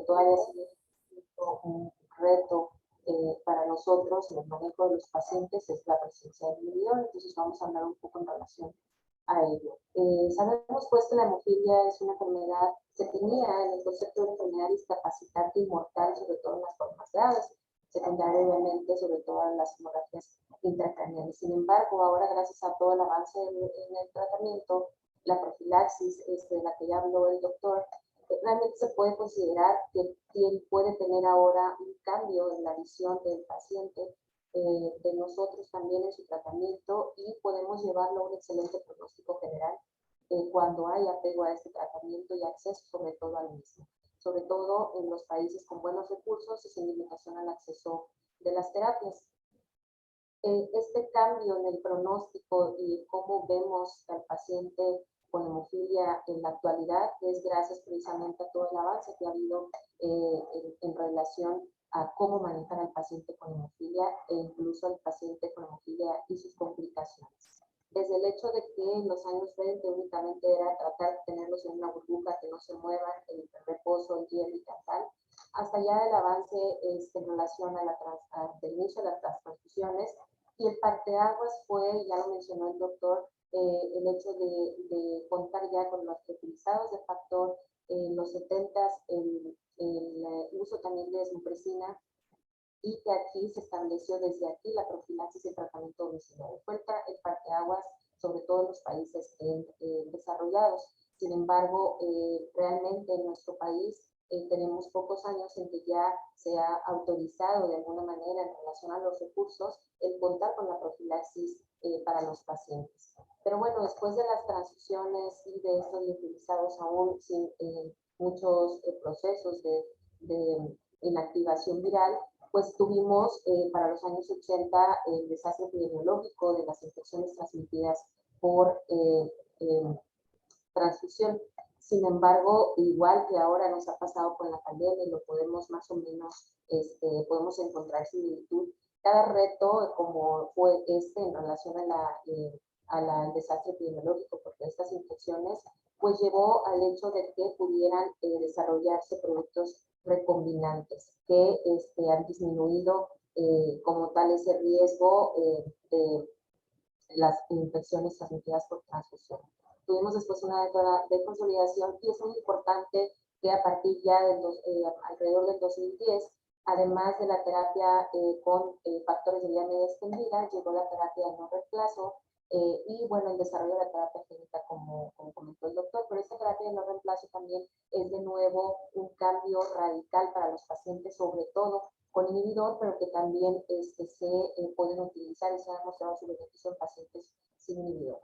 todavía sigue siendo un reto para nosotros en el manejo de los pacientes es la presencia del inhibidor. Entonces vamos a hablar un poco en relación a ello. Sabemos pues que la hemofilia es una enfermedad, se tenía en el concepto de enfermedad discapacitante y mortal, sobre todo en las formas graves, secundaria obviamente, sobre todo en las hemorragias intracraneales. Sin embargo, ahora gracias a todo el avance en el tratamiento, la profilaxis de la que ya habló el doctor, realmente se puede considerar que puede tener ahora un cambio en la visión del paciente, de nosotros también en su tratamiento, y podemos llevarlo a un excelente pronóstico general cuando hay apego a este tratamiento y acceso sobre todo al mismo, sobre todo en los países con buenos recursos y sin limitación al acceso de las terapias. Este cambio en el pronóstico y cómo vemos al paciente con hemofilia en la actualidad es gracias precisamente a todo el avance que ha habido en relación a cómo manejar al paciente con hemofilia e incluso al paciente con hemofilia y sus complicaciones. Desde el hecho de que en los años 20 únicamente era tratar de tenerlos en una burbuja que no se muevan, el reposo, el hielo y tal, hasta ya el avance en relación del inicio de las transfusiones. Y el parteaguas fue, ya lo mencionó el doctor, el hecho de contar ya con los utilizados de factor en los 70s, el uso también de desmopresina, y que aquí se estableció desde aquí la profilaxis y el tratamiento domiciliario. Fue el parteaguas, sobre todo en los países desarrollados. Sin embargo, realmente en nuestro país tenemos pocos años en que ya se ha autorizado de alguna manera en relación a los recursos el contar con la profilaxis para los pacientes. Pero bueno, después de las transfusiones y de estos utilizados aún sin muchos procesos de inactivación viral, pues tuvimos para los años 80 el desastre epidemiológico de las infecciones transmitidas por transfusión. Sin embargo, igual que ahora nos ha pasado con la pandemia, lo podemos más o menos, podemos encontrar similitud. Cada reto, como fue en relación al desastre epidemiológico por estas infecciones, pues llevó al hecho de que pudieran desarrollarse productos recombinantes que han disminuido como tal ese riesgo de las infecciones transmitidas por transfusión. Tuvimos después una década de consolidación y es muy importante que a partir ya alrededor del 2010, además de la terapia con factores de vida media extendida, llegó la terapia de no reemplazo y bueno, el desarrollo de la terapia génica como comentó el doctor, pero esta terapia de no reemplazo también es de nuevo un cambio radical para los pacientes, sobre todo con inhibidor, pero que también se pueden utilizar y se ha demostrado su beneficio en pacientes sin inhibidor.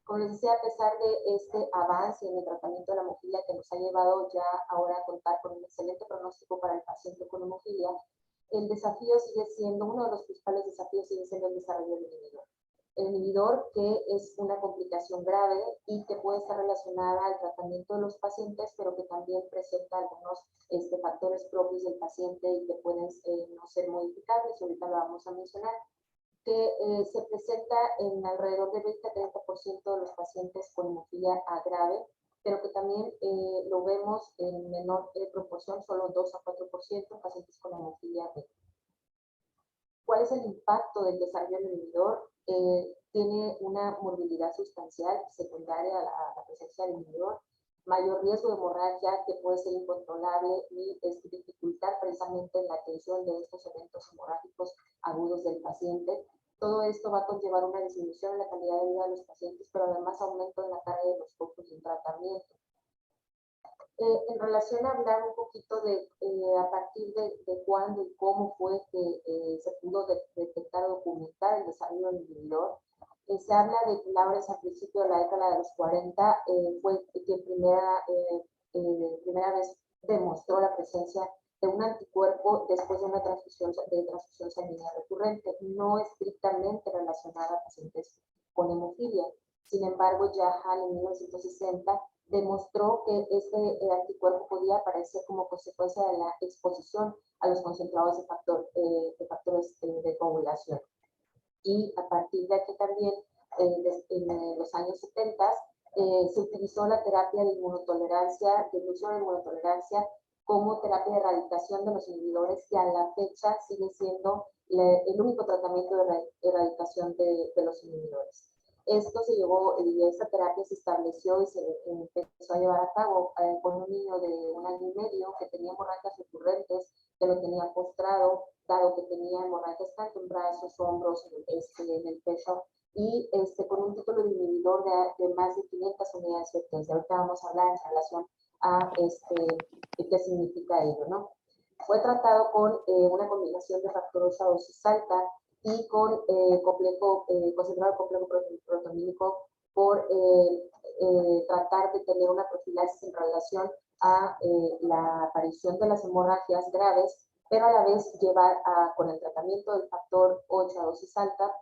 Como les decía, a pesar de este avance en el tratamiento de la hemofilia que nos ha llevado ya ahora a contar con un excelente pronóstico para el paciente con hemofilia, el desafío sigue siendo, uno de los principales desafíos sigue siendo el desarrollo del inhibidor. El inhibidor, que es una complicación grave y que puede estar relacionada al tratamiento de los pacientes, pero que también presenta algunos factores propios del paciente y que pueden no ser modificables, ahorita lo vamos a mencionar, que se presenta en alrededor de 20 a 30% de los pacientes con hemofilia grave, pero que también lo vemos en menor proporción, solo 2 a 4% en pacientes con hemofilia B. ¿Cuál es el impacto del desarrollo del inhibidor? Tiene una morbilidad sustancial secundaria a la presencia del inhibidor, mayor riesgo de hemorragia que puede ser incontrolable y dificultad precisamente en la atención de estos eventos hemorrágicos agudos del paciente. Todo esto va a conllevar una disminución en la calidad de vida de los pacientes, pero además aumento en la carga de los costos del tratamiento. En relación a hablar un poquito de a partir de cuándo y cómo fue que se pudo detectar o documentar el desarrollo del inhibidor, se habla de que Lawrence a principio de la década de los 40 fue quien primera vez demostró la presencia de un anticuerpo después de una transfusión sanguínea recurrente, no estrictamente relacionada a pacientes con hemofilia. Sin embargo, ya Hall en 1960 demostró que este anticuerpo podía aparecer como consecuencia de la exposición a los concentrados de factores de coagulación. Y a partir de aquí también, en los años 70, se utilizó la terapia de inmunotolerancia, de inducción de inmunotolerancia como terapia de erradicación de los inhibidores, que a la fecha sigue siendo el único tratamiento de erradicación de los inhibidores. Esto se llevó, y esta terapia se estableció y se empezó a llevar a cabo con un niño de 1 año y medio que tenía hemorragias recurrentes, que lo tenía postrado, dado que tenía hemorragias tanto en brazos, hombros, en el pecho, y con un título de inhibidor de más de 500 unidades de test. Ahorita vamos a hablar en relación a qué significa ello, ¿no? Fue tratado con una combinación de factorosa dosis alta y con concentrado de complejo proteínico por tratar de tener una profilaxis en relación a la aparición de las hemorragias graves, pero a la vez llevar con el tratamiento del factor 8 a dosis alta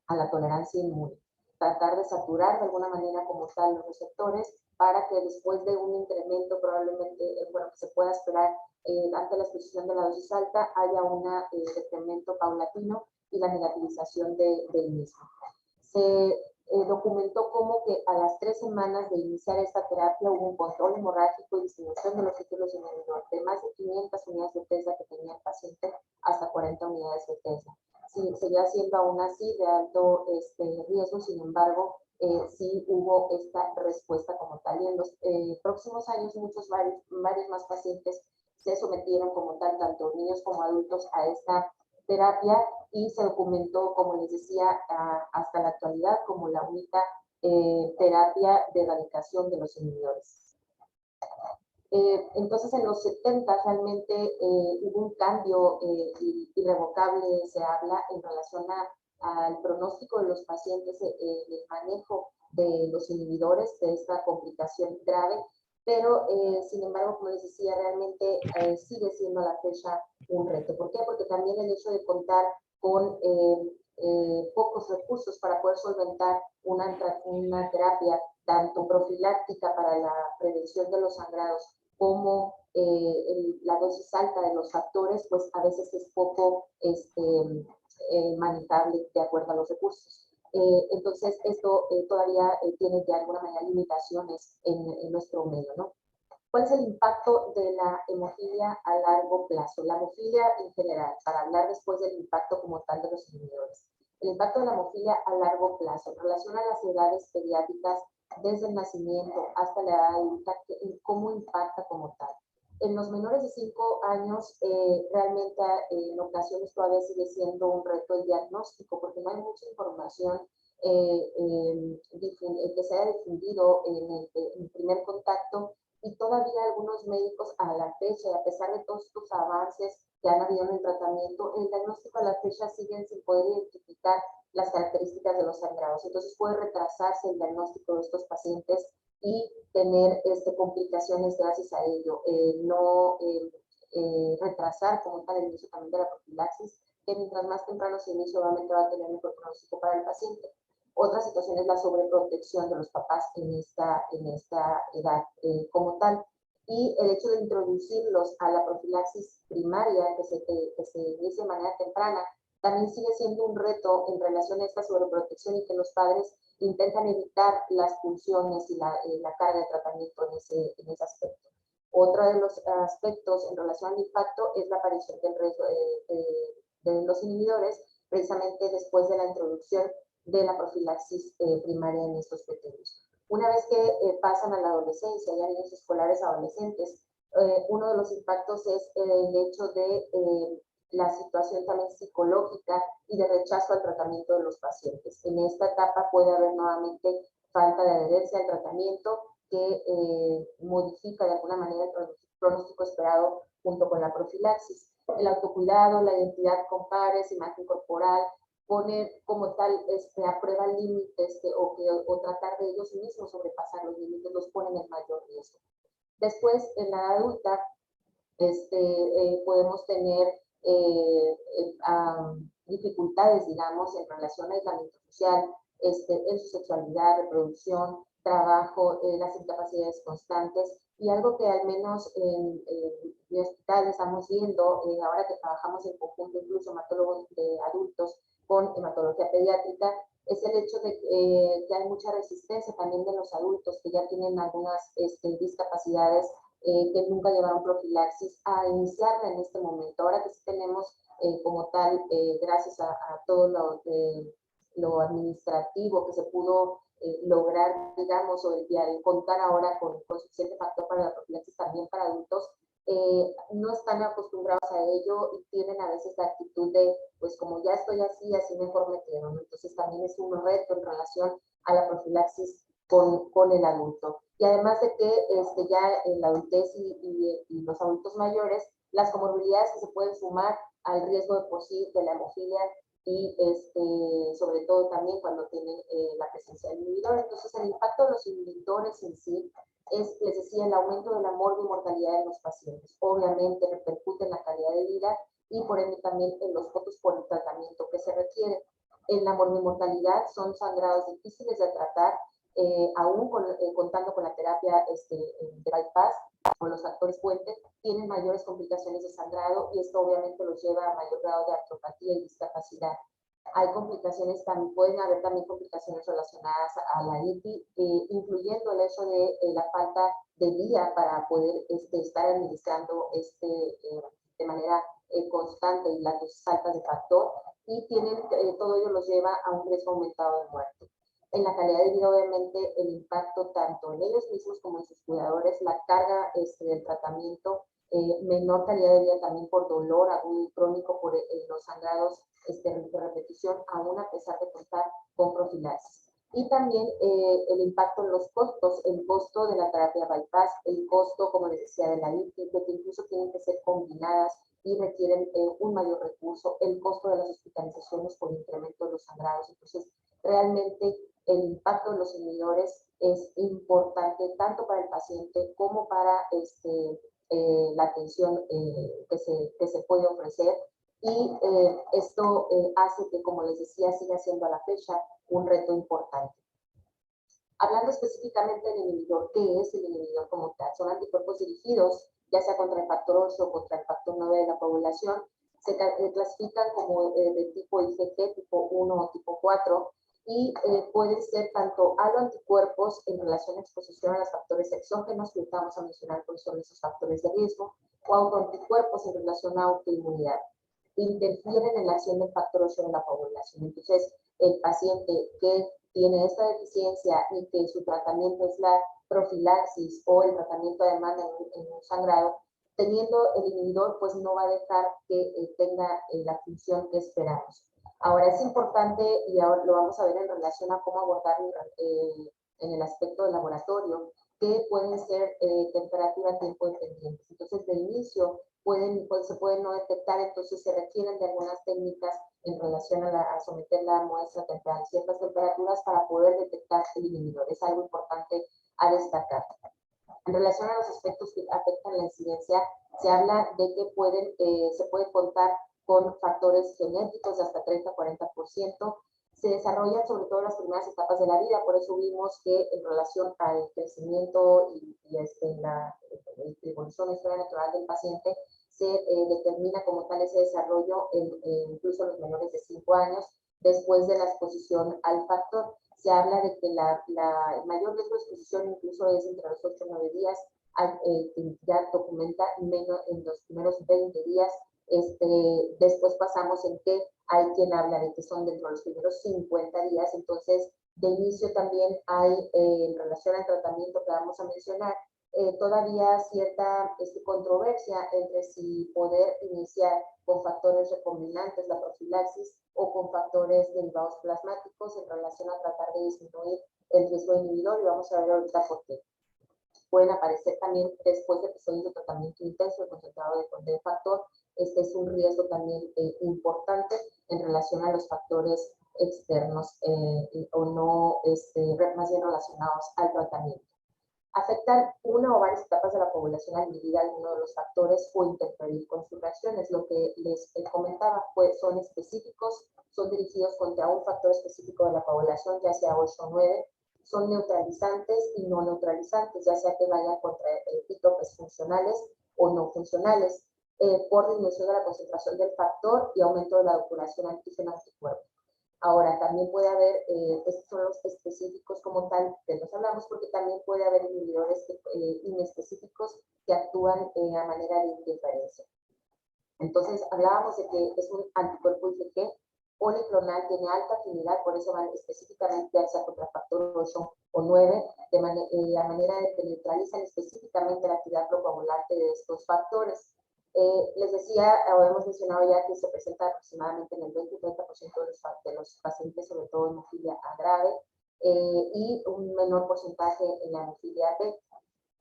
a la tolerancia inmune. Tratar de saturar de alguna manera como tal los receptores para que después de un incremento probablemente, bueno, que se pueda esperar ante la exposición de la dosis alta, haya un decremento paulatino y la negativización del mismo. Se documentó como que a las 3 semanas de iniciar esta terapia hubo un control hemorrágico y disminución de los títulos de inhibidor de más de 500 unidades de TESA que tenía el paciente hasta 40 unidades de TESA. Sí, seguía siendo aún así de alto riesgo, sin embargo, sí hubo esta respuesta como tal. Y en los próximos años, varios más pacientes se sometieron como tal, tanto niños como adultos, a esta terapia y se documentó, como les decía, hasta la actualidad como la única terapia de erradicación de los inhibidores. Entonces, en los 70 realmente hubo un cambio irrevocable, se habla, en relación al pronóstico de los pacientes, el manejo de los inhibidores, de esta complicación grave, pero sin embargo, como les decía, realmente sigue siendo a la fecha un reto. ¿Por qué? Porque también el hecho de contar con pocos recursos para poder solventar una terapia tanto profiláctica para la prevención de los sangrados como la dosis alta de los factores, pues a veces es poco manejable de acuerdo a los recursos. Entonces, esto todavía tiene de alguna manera limitaciones en nuestro medio, ¿no? ¿Cuál es el impacto de la hemofilia a largo plazo? La hemofilia en general, para hablar después del impacto como tal de los inhibidores. El impacto de la hemofilia a largo plazo en relación a las edades pediátricas desde el nacimiento hasta la edad adulta, ¿cómo impacta como tal? En los menores de 5 años, realmente en ocasiones todavía sigue siendo un reto el diagnóstico, porque no hay mucha información que se haya difundido en el primer contacto, y todavía algunos médicos a la fecha, a pesar de todos estos avances que han habido en el tratamiento, el diagnóstico a la fecha siguen sin poder identificar las características de los sangrados. Entonces puede retrasarse el diagnóstico de estos pacientes y tener complicaciones gracias a ello. No retrasar como tal el inicio también de la profilaxis, que mientras más temprano se inicie, obviamente va a tener mejor pronóstico para el paciente. Otra situación es la sobreprotección de los papás en esta edad como tal. Y el hecho de introducirlos a la profilaxis primaria, que se inicie de manera temprana, también sigue siendo un reto en relación a esta sobreprotección y que los padres intentan evitar las pulsiones y la carga de tratamiento en ese aspecto. Otro de los aspectos en relación al impacto es la aparición del riesgo de los inhibidores, precisamente después de la introducción de la profilaxis primaria en estos pequeños. Una vez que pasan a la adolescencia, ya niños escolares adolescentes, uno de los impactos es el hecho de la situación también psicológica y de rechazo al tratamiento de los pacientes. En esta etapa puede haber nuevamente falta de adherencia al tratamiento que modifica de alguna manera el pronóstico esperado junto con la profilaxis. El autocuidado, la identidad con pares, imagen corporal, poner como tal a prueba límites o tratar de ellos mismos sobrepasar los límites los ponen en mayor riesgo. Después, en la adulta, podemos tener dificultades, digamos, en relación al aislamiento social, en su sexualidad, reproducción, trabajo, las incapacidades constantes, y algo que al menos en mi hospital estamos viendo, ahora que trabajamos en conjunto, incluso hematólogos de adultos con hematología pediátrica, es el hecho de que hay mucha resistencia también de los adultos que ya tienen algunas discapacidades que nunca llevaron profilaxis a iniciarla en este momento. Ahora que sí tenemos como tal, gracias a todo lo administrativo que se pudo lograr, digamos, y al contar ahora con suficiente factor para la profilaxis también para adultos, no están acostumbrados a ello y tienen a veces la actitud de, pues como ya estoy así, así mejor me quedo, ¿no? Entonces también es un reto en relación a la profilaxis con el adulto. Y además de que ya en la adultez y los adultos mayores, las comorbilidades que se pueden sumar al riesgo de por sí de la hemofilia y sobre todo también cuando tienen la presencia del inhibidor. Entonces el impacto de los inhibidores en sí es, les decía, el aumento de la mortalidad en los pacientes. Obviamente repercute en la calidad de vida y por ende también en los costos por el tratamiento que se requiere. En la mortalidad son sangrados difíciles de tratar, aún contando con la terapia de bypass o los factores puentes, tienen mayores complicaciones de sangrado y esto obviamente los lleva a mayor grado de artropatía y discapacidad. Hay complicaciones, también pueden haber también complicaciones relacionadas a la ITI, incluyendo el hecho de la falta de vía para poder estar administrando de manera constante y las dosis altas de factor, y todo ello los lleva a un riesgo aumentado de muerte. En la calidad de vida, obviamente, el impacto tanto en ellos mismos como en sus cuidadores, la carga del tratamiento, menor calidad de vida también por dolor agudo y crónico por los sangrados de repetición, aún a pesar de contar con profilaxis. Y también el impacto en los costos, el costo de la terapia bypass, el costo, como les decía, de la ITI, que incluso tienen que ser combinadas y requieren un mayor recurso, el costo de las hospitalizaciones por incremento de los sangrados. Entonces, realmente el impacto de los inhibidores es importante tanto para el paciente como para la atención que se puede ofrecer, y esto hace que, como les decía, siga siendo a la fecha un reto importante. Hablando específicamente del inhibidor, ¿qué es el inhibidor como tal? Son anticuerpos dirigidos, ya sea contra el factor 8 o contra el factor 9 de la coagulación. Se clasifican como de tipo IgG, tipo 1 o tipo 4, y pueden ser tanto aloanticuerpos en relación a exposición a los factores exógenos, que vamos a mencionar cuáles son esos factores de riesgo, o autoanticuerpos en relación a autoinmunidad. Interfieren en la acción del factor 8 de la coagulación. Entonces, el paciente que tiene esta deficiencia y que su tratamiento es la profilaxis o el tratamiento de demanda en un sangrado, teniendo el inhibidor, pues no va a dejar que tenga la función que esperamos. Ahora es importante, y ahora lo vamos a ver en relación a cómo abordarlo en el aspecto del laboratorio, que pueden ser temperatura, tiempo dependientes. Entonces, de inicio, se pueden no detectar, entonces se requieren de algunas técnicas en relación a someter la muestra a ciertas temperaturas para poder detectar el inhibidor. Es algo importante a destacar. En relación a los aspectos que afectan la incidencia, se habla de que se puede contar con factores genéticos de hasta 30-40%. Se desarrollan sobre todo en las primeras etapas de la vida, por eso vimos que en relación al crecimiento y la evolución historia natural del paciente, se determina como tal ese desarrollo incluso en los menores de 5 años, después de la exposición al factor. Se habla de que el mayor riesgo de exposición incluso es entre los 8 o 9 días, ya documenta en los primeros 20 días. Después pasamos en que hay quien habla de que son dentro de los primeros 50 días, entonces de inicio también hay, en relación al tratamiento que vamos a mencionar, todavía cierta controversia entre si poder iniciar con factores recombinantes la profilaxis o con factores derivados plasmáticos en relación a tratar de disminuir el riesgo inhibidor, y vamos a ver ahorita por qué. Pueden aparecer también después de episodios de tratamiento intenso de concentrado de factor. Este es un riesgo también importante en relación a los factores externos o no más bien relacionados al tratamiento. Afectar una o varias etapas de la población al inhibir alguno de los factores o interferir con sus reacciones. Lo que les comentaba, pues son específicos, son dirigidos contra un factor específico de la población, ya sea 8 o 9, son neutralizantes y no neutralizantes, ya sea que vayan contra epítopes funcionales o no funcionales, por disminución de la concentración del factor y aumento de la depuración antígeno-anticuerpo. Ahora, también puede haber, estos son los específicos como tal, que nos hablamos, porque también puede haber inhibidores inespecíficos que actúan a manera de interferencia. Entonces, hablábamos de que es un anticuerpo IgG policlonal, tiene alta afinidad, por eso van específicamente hacia contra factor 8 o 9, a manera de que neutralizan específicamente la actividad procoagulante de estos factores. Les decía, o hemos mencionado ya que se presenta aproximadamente en el 20 y 30% de los pacientes, sobre todo hemofilia A grave, y un menor porcentaje en la hemofilia B.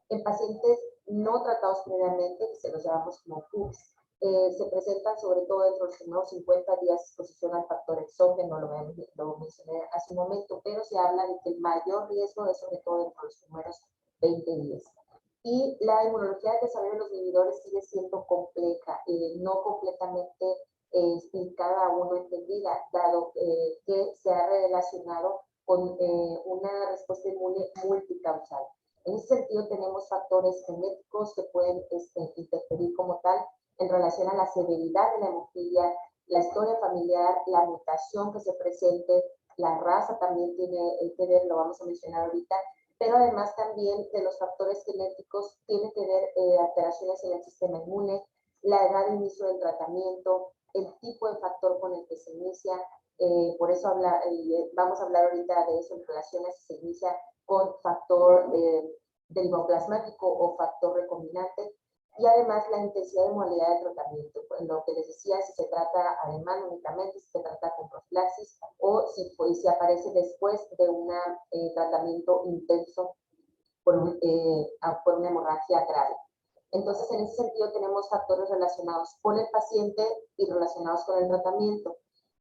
En pacientes no tratados previamente, que se los llamamos como PUCs, se presentan sobre todo dentro de los primeros 50 días de exposición al factor exógeno, lo mencioné hace un momento, pero se habla de que el mayor riesgo es sobre todo dentro de los primeros 20 días. Y la inmunología del desarrollo de los inhibidores sigue siendo compleja, no completamente cada uno entendida, dado que se ha relacionado con una respuesta inmune multicausal. En ese sentido, tenemos factores genéticos que pueden interferir como tal en relación a la severidad de la hemofilia, la historia familiar, la mutación que se presente, la raza también tiene que ver, lo vamos a mencionar ahorita, pero además también de los factores genéticos tiene que ver alteraciones en el sistema inmune, la edad de inicio del tratamiento, el tipo de factor con el que se inicia, por eso vamos a hablar ahorita de eso en relación a si se inicia con factor derivoplasmático o factor recombinante, y además la intensidad y modalidad de tratamiento. Pues, lo que les decía, si se trata además únicamente, si se trata con profilaxis o si aparece después de un tratamiento intenso por una hemorragia grave. Entonces, en ese sentido, tenemos factores relacionados con el paciente y relacionados con el tratamiento.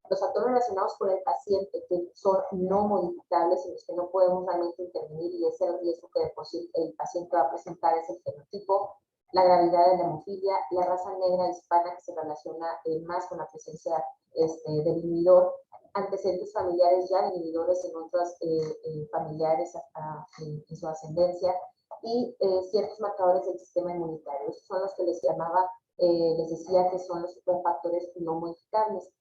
Los factores relacionados con el paciente que son no modificables, en los que no podemos realmente intervenir, y es el riesgo que de por sí el paciente va a presentar, es el fenotipo, la gravedad de la hemofilia, la raza negra hispana, que se relaciona más con la presencia del inhibidor, antecedentes familiares ya de inhibidores en otros familiares en su ascendencia, y ciertos marcadores del sistema inmunitario. Esos son los que les llamaba, les decía que son los factores no modificables.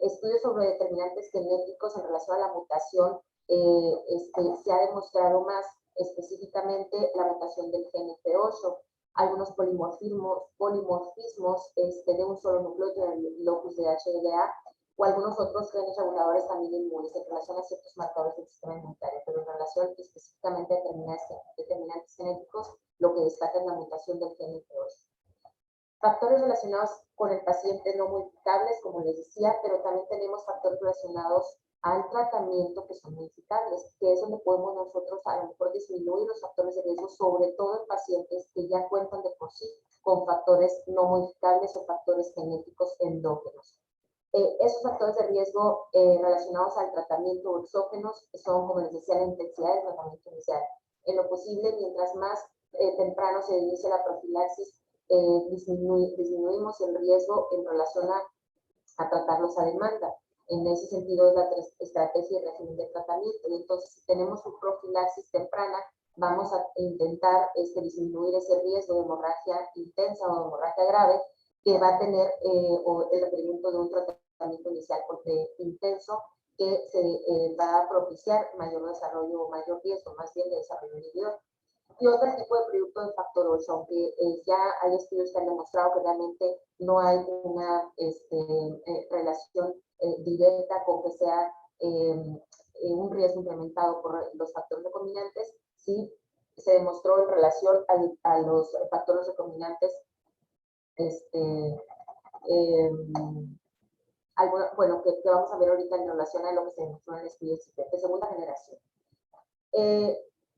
Estudios sobre determinantes genéticos en relación a la mutación, se ha demostrado más específicamente la mutación del GNP8, algunos polimorfismos de un solo nucleótido en el locus de HLA, o algunos otros genes reguladores también inmunes en relación a ciertos marcadores del sistema inmunitario, pero en relación específicamente a determinantes genéticos, lo que destaca es la mutación del GNP8. Factores relacionados con el paciente no modificables, como les decía, pero también tenemos factores relacionados al tratamiento que son modificables, que es donde podemos nosotros a lo mejor disminuir los factores de riesgo, sobre todo en pacientes que ya cuentan de por sí con factores no modificables o factores genéticos endógenos. Esos factores de riesgo relacionados al tratamiento o exógenos son, como les decía, la intensidad del tratamiento inicial. En lo posible, mientras más temprano se inicie la profilaxis, disminuimos el riesgo en relación a tratarlos a demanda. En ese sentido es la estrategia y régimen de tratamiento. Y entonces, si tenemos un profilaxis temprana, vamos a intentar disminuir ese riesgo de hemorragia intensa o de hemorragia grave que va a tener el requerimiento de un tratamiento inicial intenso que se va a propiciar mayor desarrollo o mayor riesgo, más bien de desarrollo inhibidor. Y otro tipo de producto de factor 8, aunque ya hay estudios que han demostrado que realmente no hay una relación directa con que sea un riesgo incrementado por los factores recombinantes, sí se demostró en relación a los factores recombinantes bueno, que vamos a ver ahorita en relación a lo que se demostró en el estudio de segunda generación.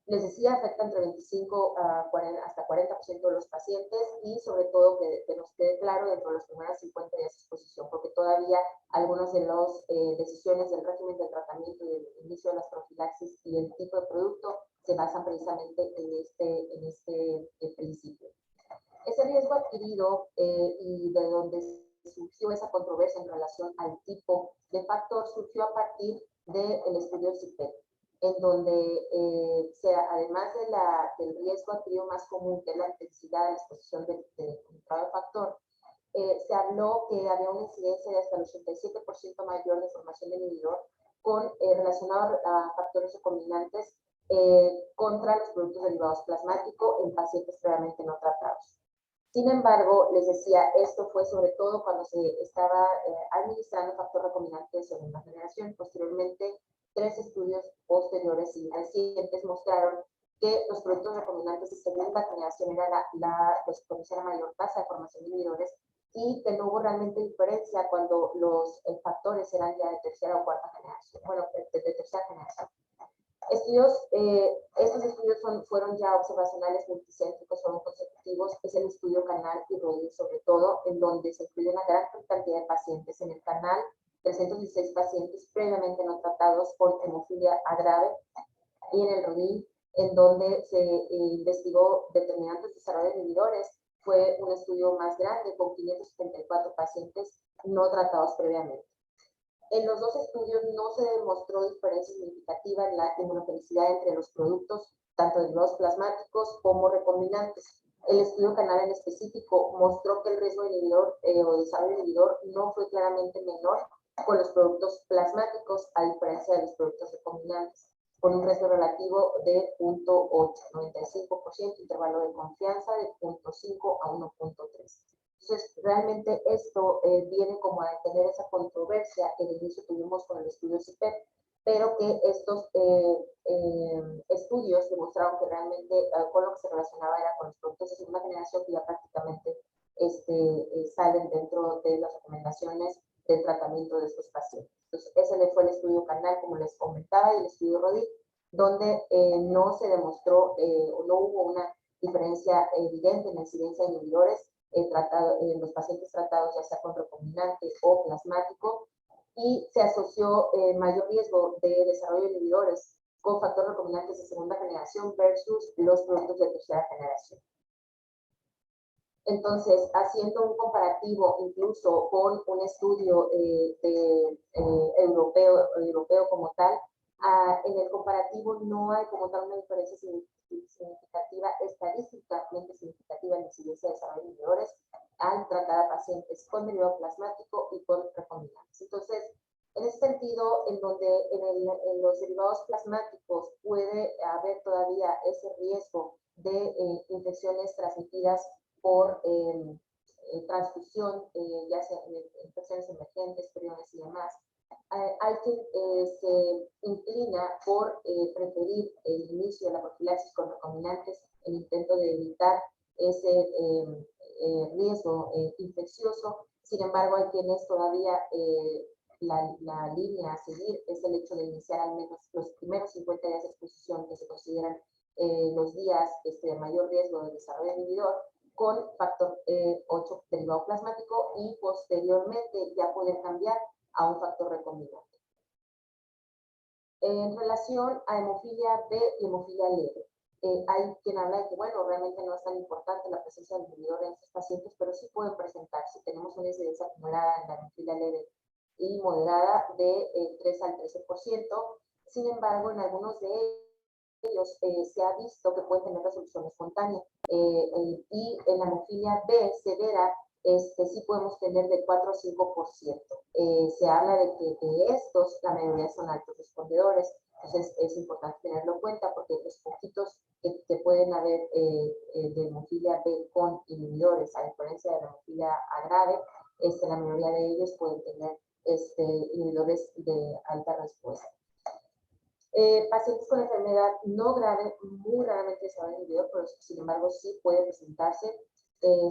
Les decía, afecta entre 25 a 40, hasta 40% de los pacientes, y sobre todo que nos quede claro dentro de los primeros 50 días de exposición, porque todavía algunas de las decisiones del régimen de tratamiento y del inicio de las profilaxis y el tipo de producto se basan precisamente en este principio. Ese riesgo adquirido y de donde surgió esa controversia en relación al tipo de factor surgió a partir del estudio CIPET, en donde además del riesgo adquirido más común, que es la intensidad de la exposición del factor, se habló que había una incidencia de hasta el 87% mayor de formación de inhibidor relacionado a factores recombinantes contra los productos derivados plasmáticos en pacientes previamente no tratados. Sin embargo, les decía, esto fue sobre todo cuando se estaba administrando factor recombinante de segunda generación. Posteriormente, 3 estudios posteriores y recientes mostraron que los productos recombinantes de segunda generación era los que producían la mayor tasa de formación de inhibidores y que no hubo realmente diferencia cuando los factores eran ya de tercera o cuarta generación, bueno, de tercera generación. Estos estudios fueron ya observacionales multicéntricos, fueron consecutivos, es el estudio CANAL y RODI sobre todo, en donde se incluye una gran cantidad de pacientes. En el CANAL, 316 pacientes previamente no tratados por hemofilia A grave, y en el RODI, en donde se investigó determinantes de desarrollo de inhibidores, fue un estudio más grande con 574 pacientes no tratados previamente. En los 2 estudios no se demostró diferencia significativa en la inmunogenicidad entre los productos, tanto derivados plasmáticos como recombinantes. El estudio CANAL en específico mostró que el riesgo de inhibidor o desarrollo de inhibidor no fue claramente menor con los productos plasmáticos, a diferencia de los productos recombinantes, con un riesgo relativo de 0.8, 95%, intervalo de confianza de 0.5 a 1.3. Entonces, realmente esto viene como a tener esa controversia que de inicio tuvimos con el estudio CIPEP, pero que estos estudios demostraron que realmente con lo que se relacionaba era con los productos de segunda generación que ya prácticamente salen dentro de las recomendaciones del tratamiento de estos pacientes. Entonces, ese fue el estudio CANAL, como les comentaba, y el estudio RODI, donde no se demostró o no hubo una diferencia evidente en la incidencia de inhibidores en los pacientes tratados ya sea con recombinante o plasmático, y se asoció mayor riesgo de desarrollo de inhibidores con factores recombinantes de segunda generación versus los productos de tercera generación. Entonces, haciendo un comparativo incluso con un estudio europeo como tal, en el comparativo no hay como tal una diferencia significativa, estadísticamente significativa en la incidencia de desarrollo de inhibidores al tratar a pacientes con derivado plasmático y con recombinantes. Entonces, en ese sentido, en donde en los derivados plasmáticos puede haber todavía ese riesgo de infecciones transmitidas por transfusión, ya sea infecciones emergentes, periones y demás, hay quien se inclina por preferir el inicio de la profilaxis con recombinantes en intento de evitar ese riesgo infeccioso. Sin embargo, hay quienes todavía la línea a seguir es el hecho de iniciar al menos los primeros 50 días de exposición, que se consideran los días de mayor riesgo de desarrollo de inhibidor, con factor 8 derivado plasmático, y posteriormente ya poder cambiar a un factor recombinante. En relación a hemofilia B y hemofilia leve, hay quien habla de que, bueno, realmente no es tan importante la presencia del inhibidor en estos pacientes, pero sí pueden presentarse. Tenemos una incidencia acumulada en la hemofilia leve y moderada de 3 al 13%. Sin embargo, en algunos de ellos se ha visto que pueden tener resolución espontánea. Y en la hemofilia B severa, sí podemos tener de 4 a 5%. Se habla de que de estos, la mayoría son altos respondedores. Entonces, es importante tenerlo en cuenta porque los poquitos que pueden haber de hemofilia B con inhibidores, a diferencia de la hemofilia A grave, la mayoría de ellos pueden tener inhibidores de alta respuesta. Pacientes con enfermedad no grave, muy raramente se van a inhibidor, pero sin embargo sí puede presentarse,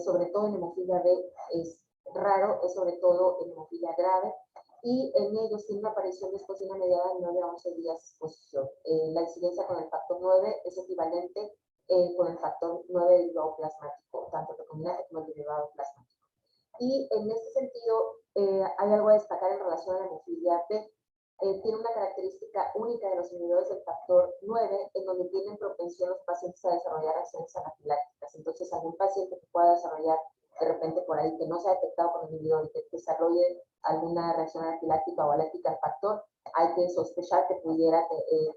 sobre todo en hemofilia B es raro, es sobre todo en hemofilia grave, y en ellos tiene una aparición después de una mediada de 9 a 11 días de exposición. La incidencia con el factor 9 es equivalente con el factor 9 derivado plasmático, tanto recombinante como el derivado plasmático. Y en este sentido, hay algo a destacar en relación a la hemofilia B. Tiene una característica única de los inhibidores del factor 9, en donde tienen propensión los pacientes a desarrollar reacciones anafilácticas. Entonces, algún paciente que pueda desarrollar de repente por ahí, que no se ha detectado con el inhibidor y que desarrolle alguna reacción anafiláctica o alérgica al factor, hay que sospechar que pudiéramos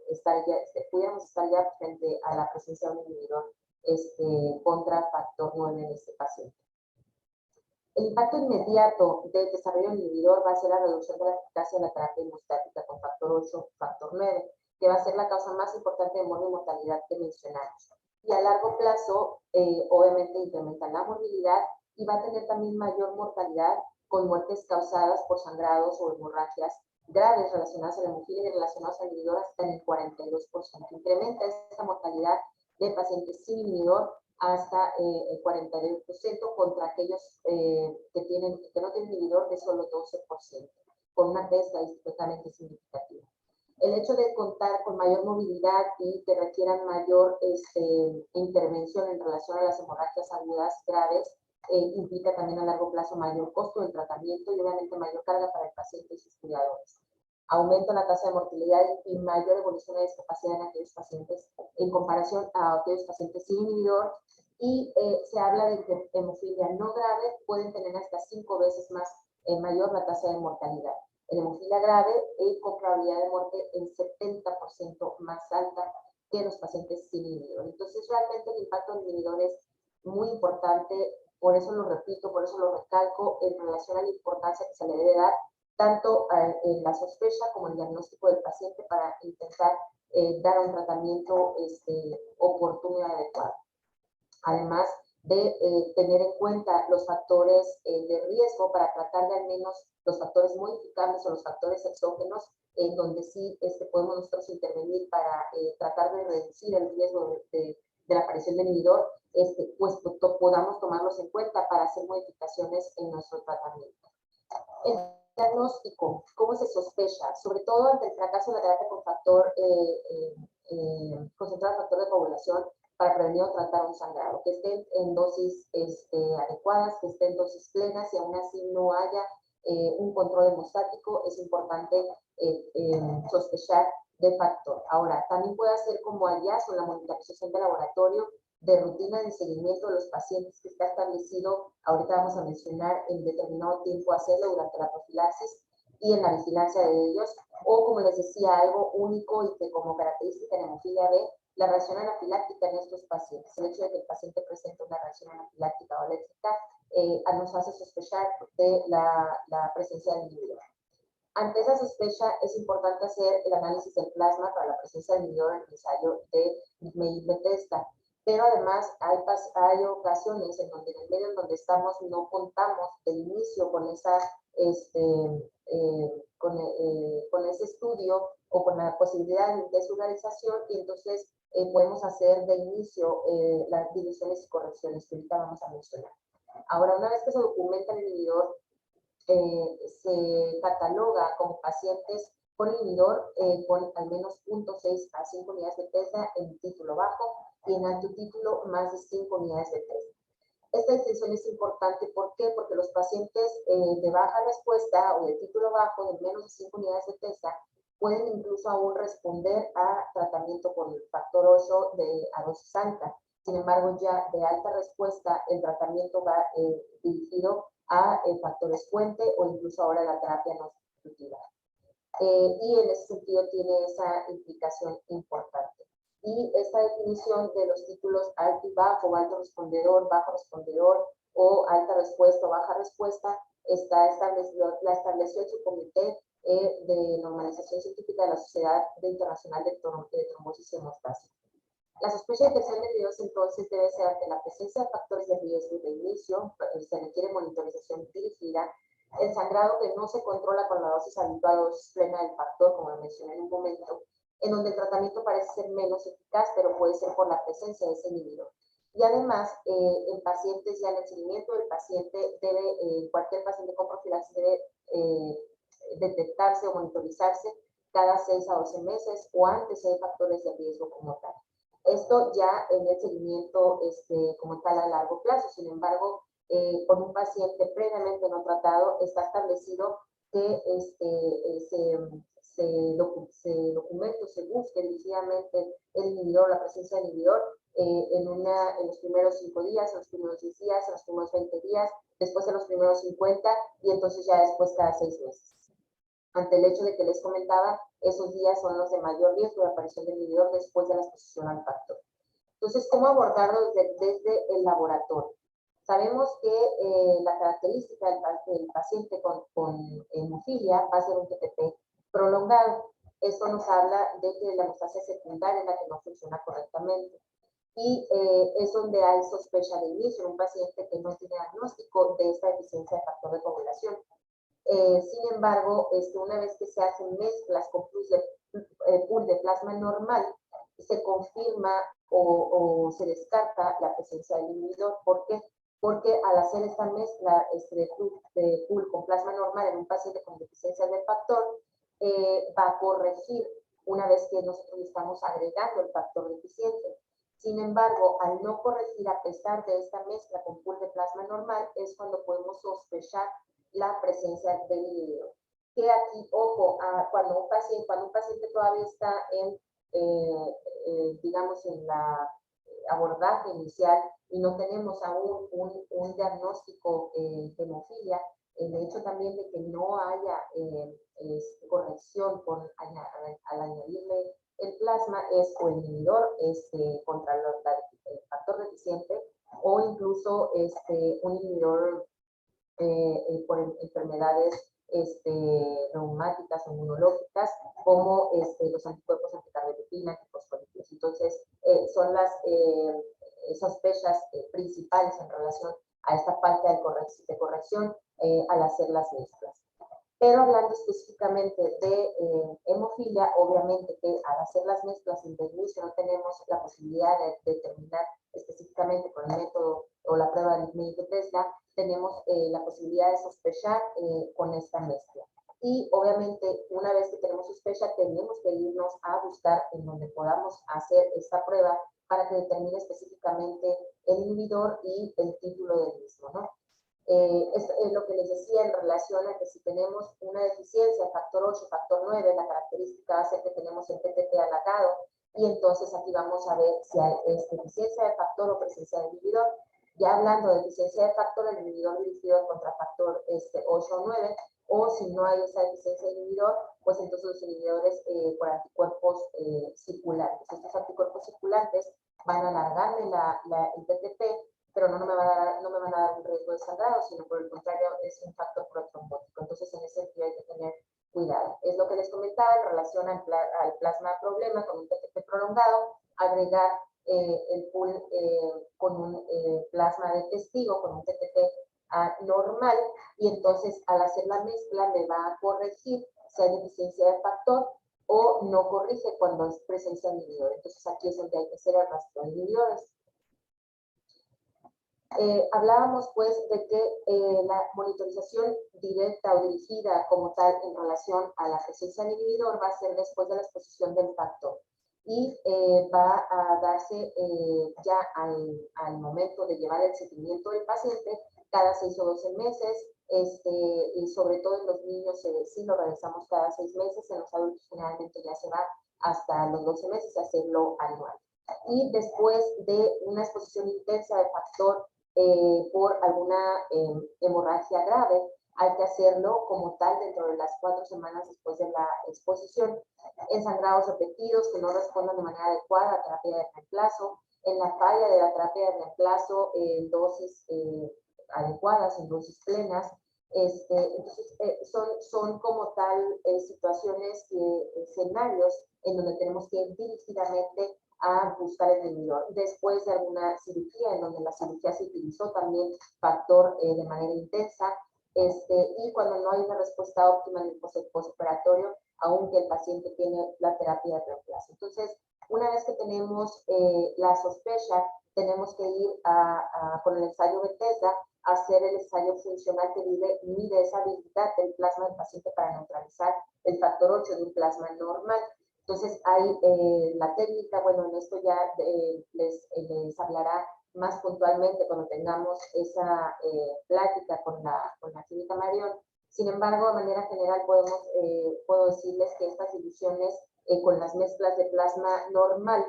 estar ya frente a la presencia de un inhibidor contra factor 9 en este paciente. El impacto inmediato del desarrollo del inhibidor va a ser la reducción de la eficacia de la terapia hemostática con factor 8, factor 9, que va a ser la causa más importante de muerte y mortalidad que mencionamos. Y a largo plazo, obviamente, incrementa la morbilidad y va a tener también mayor mortalidad con muertes causadas por sangrados o hemorragias graves relacionadas a la hemofilia y relacionadas al inhibidor hasta en el 42%. Incrementa esta mortalidad de pacientes sin inhibidor hasta el 42% contra aquellos que no tienen inhibidor de solo 12%, con una P estadísticamente significativa. El hecho de contar con mayor movilidad y que requieran mayor intervención en relación a las hemorragias agudas graves implica también a largo plazo mayor costo del tratamiento y obviamente mayor carga para el paciente y sus cuidadores. Aumenta la tasa de mortalidad y mayor evolución de discapacidad en aquellos pacientes en comparación a aquellos pacientes sin inhibidor, y se habla de que hemofilia no grave pueden tener hasta 5 veces más mayor la tasa de mortalidad. En hemofilia grave con probabilidad de muerte en 70% más alta que los pacientes sin inhibidor. Entonces realmente el impacto del inhibidor es muy importante, por eso lo repito, por eso lo recalco en relación a la importancia que se le debe dar tanto en la sospecha como en el diagnóstico del paciente para intentar dar un tratamiento oportuno y adecuado. Además de tener en cuenta los factores de riesgo para tratar de al menos los factores modificables o los factores exógenos, en donde sí podemos nosotros intervenir para tratar de reducir el riesgo de la aparición del inhibidor, pues podamos tomarlos en cuenta para hacer modificaciones en nuestro tratamiento. El diagnóstico, ¿cómo se sospecha? Sobre todo ante el fracaso de la terapia con factor concentrado en factor de coagulación para prevenir o tratar un sangrado, que estén en dosis adecuadas, que estén en dosis plenas y aún así no haya un control hemostático, es importante sospechar de factor. Ahora, también puede ser como hallazgo en la monitorización de laboratorio de rutina de seguimiento de los pacientes que está establecido, ahorita vamos a mencionar en determinado tiempo hacerlo durante la profilaxis y en la vigilancia de ellos, o como les decía, algo único y que como característica en hemofilia B, la reacción anafiláctica en estos pacientes. El hecho de que el paciente presente una reacción anafiláctica o alérgica nos hace sospechar de la presencia del inhibidor. Ante esa sospecha es importante hacer el análisis del plasma para la presencia del inhibidor en el ensayo de Medibetesta. Pero además hay ocasiones en donde en el medio en donde estamos no contamos de inicio con esa con ese estudio o con la posibilidad de su realización, y entonces podemos hacer de inicio las divisiones y correcciones que ahorita vamos a mencionar. Ahora, una vez que se documenta el inhibidor, se cataloga como pacientes con inhibidor con al menos 0.6 a 5 unidades de TESDA en título bajo y en alto título más de 5 unidades de TESDA. Esta distinción es importante, ¿por qué? Porque los pacientes de baja respuesta o de título bajo de menos de 5 unidades de TESDA pueden incluso aún responder a tratamiento con el factor 8 a dosis alta. Sin embargo, ya de alta respuesta, el tratamiento va dirigido a factores fuente o incluso ahora la terapia no sustitutiva. Y en ese sentido tiene esa implicación importante. Y esta definición de los títulos alto y bajo, alto respondedor, bajo respondedor o alta respuesta o baja respuesta, la estableció el Subcomité de Normalización Científica de la Sociedad Internacional de Trombosis Hemostásica. La sospecha de infección de inhibidores entonces debe ser ante la presencia de factores de riesgo de inicio, se requiere monitorización dirigida, el sangrado que no se controla con la dosis habitual o dosis plena del factor, como lo mencioné en un momento, en donde el tratamiento parece ser menos eficaz, pero puede ser por la presencia de ese inhibidor. Y además, en pacientes ya en el seguimiento del paciente, cualquier paciente con profilaxis debe detectarse o monitorizarse cada 6 a 12 meses o antes si hay factores de riesgo como tal. Esto ya en el seguimiento como tal a largo plazo. Sin embargo, con un paciente previamente no tratado, está establecido que se documente, se busque dirigidamente el inhibidor, la presencia del inhibidor en los primeros 5 días, en los primeros 10 días, en los primeros 20 días, después en los primeros 50 y entonces ya después cada 6 meses. Ante el hecho de que les comentaba, esos días son los de mayor riesgo de aparición del inhibidor después de la exposición al factor. Entonces, ¿cómo abordarlo desde el laboratorio? Sabemos que la característica del paciente con hemofilia va a ser un TTP prolongado. Esto nos habla de que la hemostasia secundaria es la que no funciona correctamente. Y es donde hay sospecha de inicio en un paciente que no tiene diagnóstico de esta deficiencia de factor de coagulación. Sin embargo, una vez que se hacen mezclas con pool de plasma normal, se confirma o se descarta la presencia del inhibidor. ¿Por qué? Porque al hacer esta mezcla de pool con plasma normal en un paciente con deficiencia del factor, va a corregir una vez que nosotros estamos agregando el factor deficiente. Sin embargo, al no corregir a pesar de esta mezcla con pool de plasma normal, es cuando podemos sospechar la presencia del inhibidor. Que aquí, ojo, cuando un paciente todavía está digamos, en la abordaje inicial y no tenemos aún un diagnóstico de hemofilia, el hecho también de que no haya corrección al añadirle el plasma es o el inhibidor contra el factor deficiente o incluso un inhibidor por enfermedades reumáticas o inmunológicas, como los anticuerpos anticardiolipina y fosfolípidos. Entonces, son las sospechas principales en relación a esta falta de corrección al hacer las mezclas. Pero hablando específicamente de hemofilia, obviamente que al hacer las mezclas en el inicio no tenemos la posibilidad de determinar específicamente con el método o la prueba del médico Tesla, tenemos la posibilidad de sospechar con esta mezcla. Y obviamente una vez que tenemos sospecha, tenemos que irnos a buscar en donde podamos hacer esta prueba para que determine específicamente el inhibidor y el título del mismo, ¿no? Es lo que les decía en relación a que si tenemos una deficiencia de factor 8, factor 9, la característica va a ser que tenemos el TTP alargado y entonces aquí vamos a ver si hay deficiencia de factor o presencia de inhibidor. Ya hablando de deficiencia de factor, el inhibidor dirigido contra factor 8 o 9, o si no hay esa deficiencia de inhibidor, pues entonces los inhibidores por anticuerpos circulantes. Estos anticuerpos circulantes van a alargarle el TTP, pero no me van a dar un riesgo de sangrado, sino por el contrario es un factor protrombótico. Entonces en ese sentido hay que tener cuidado. Es lo que les comentaba en relación al plasma problema con un TTP prolongado, agregar el pool con un plasma de testigo, con un TTP normal, y entonces al hacer la mezcla me va a corregir si hay deficiencia de factor o no corrige cuando es presencia de inhibidor. Entonces aquí es donde hay que hacer el rastro de inhibidores. Hablábamos pues de que la monitorización directa o dirigida como tal en relación a la presencia del inhibidor va a ser después de la exposición del factor y va a darse ya al momento de llevar el seguimiento del paciente cada 6 o 12 meses, y sobre todo en los niños sí lo realizamos cada 6 meses, en los adultos generalmente ya se va hasta los 12 meses a hacerlo anual. Y después de una exposición intensa de factor por alguna hemorragia grave, hay que hacerlo como tal dentro de las 4 semanas después de la exposición. En sangrados repetidos que no respondan de manera adecuada a terapia de reemplazo, en la falla de la terapia de reemplazo en dosis adecuadas, en dosis plenas. Entonces, son como tal situaciones, escenarios en donde tenemos que ir dirigidamente a buscar el inhibidor. Después de alguna cirugía, en donde la cirugía se utilizó también factor de manera intensa, y cuando no hay una respuesta óptima en el postoperatorio, aunque el paciente tiene la terapia de reemplazo. Entonces, una vez que tenemos la sospecha, tenemos que ir con el ensayo Bethesda a hacer el ensayo funcional que mide esa habilidad del plasma del paciente para neutralizar el factor 8 de un plasma normal. Entonces, hay la técnica, bueno, en esto ya les hablará más puntualmente cuando tengamos esa plática con la clínica Marion. Sin embargo, de manera general puedo decirles que estas diluciones con las mezclas de plasma normal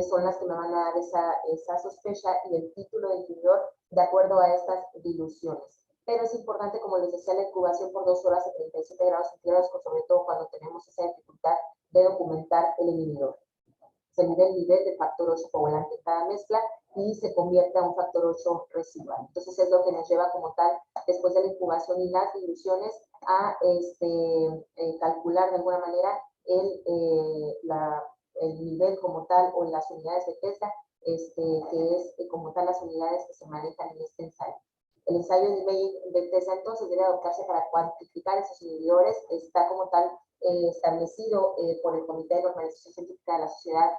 son las que me van a dar esa sospecha y el título de inhibidor de acuerdo a estas diluciones. Pero es importante, como les decía, la incubación por 2 horas a 37 grados centígrados, sobre todo cuando tenemos esa dificultad de documentar el inhibidor. se mide el nivel de factor 8 coagulante en cada mezcla y se convierte a un factor 8 residual. Entonces es lo que nos lleva como tal, después de la incubación y las diluciones, a calcular de alguna manera el nivel como tal o las unidades de TESA, que es como tal las unidades que se manejan en este ensayo. El ensayo de TESA entonces debe adoptarse para cuantificar esos inhibidores, está como tal establecido por el Comité de Normalización Científica de la Sociedad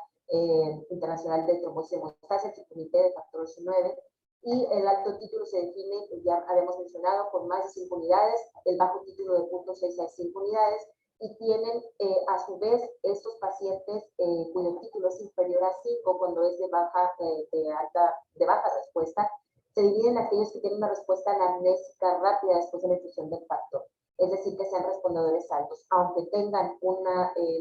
Internacional de Trombosis y Hemostasia, el Comité de Factor 9, y el alto título se define, ya habíamos mencionado, con más de 5 unidades, el bajo título de 0.6 a 5 unidades, y tienen a su vez estos pacientes cuyo título es inferior a 5 cuando es de baja respuesta, se dividen en aquellos que tienen una respuesta anamnésica rápida después de la infusión del factor, es decir, que sean respondedores altos, aunque tengan un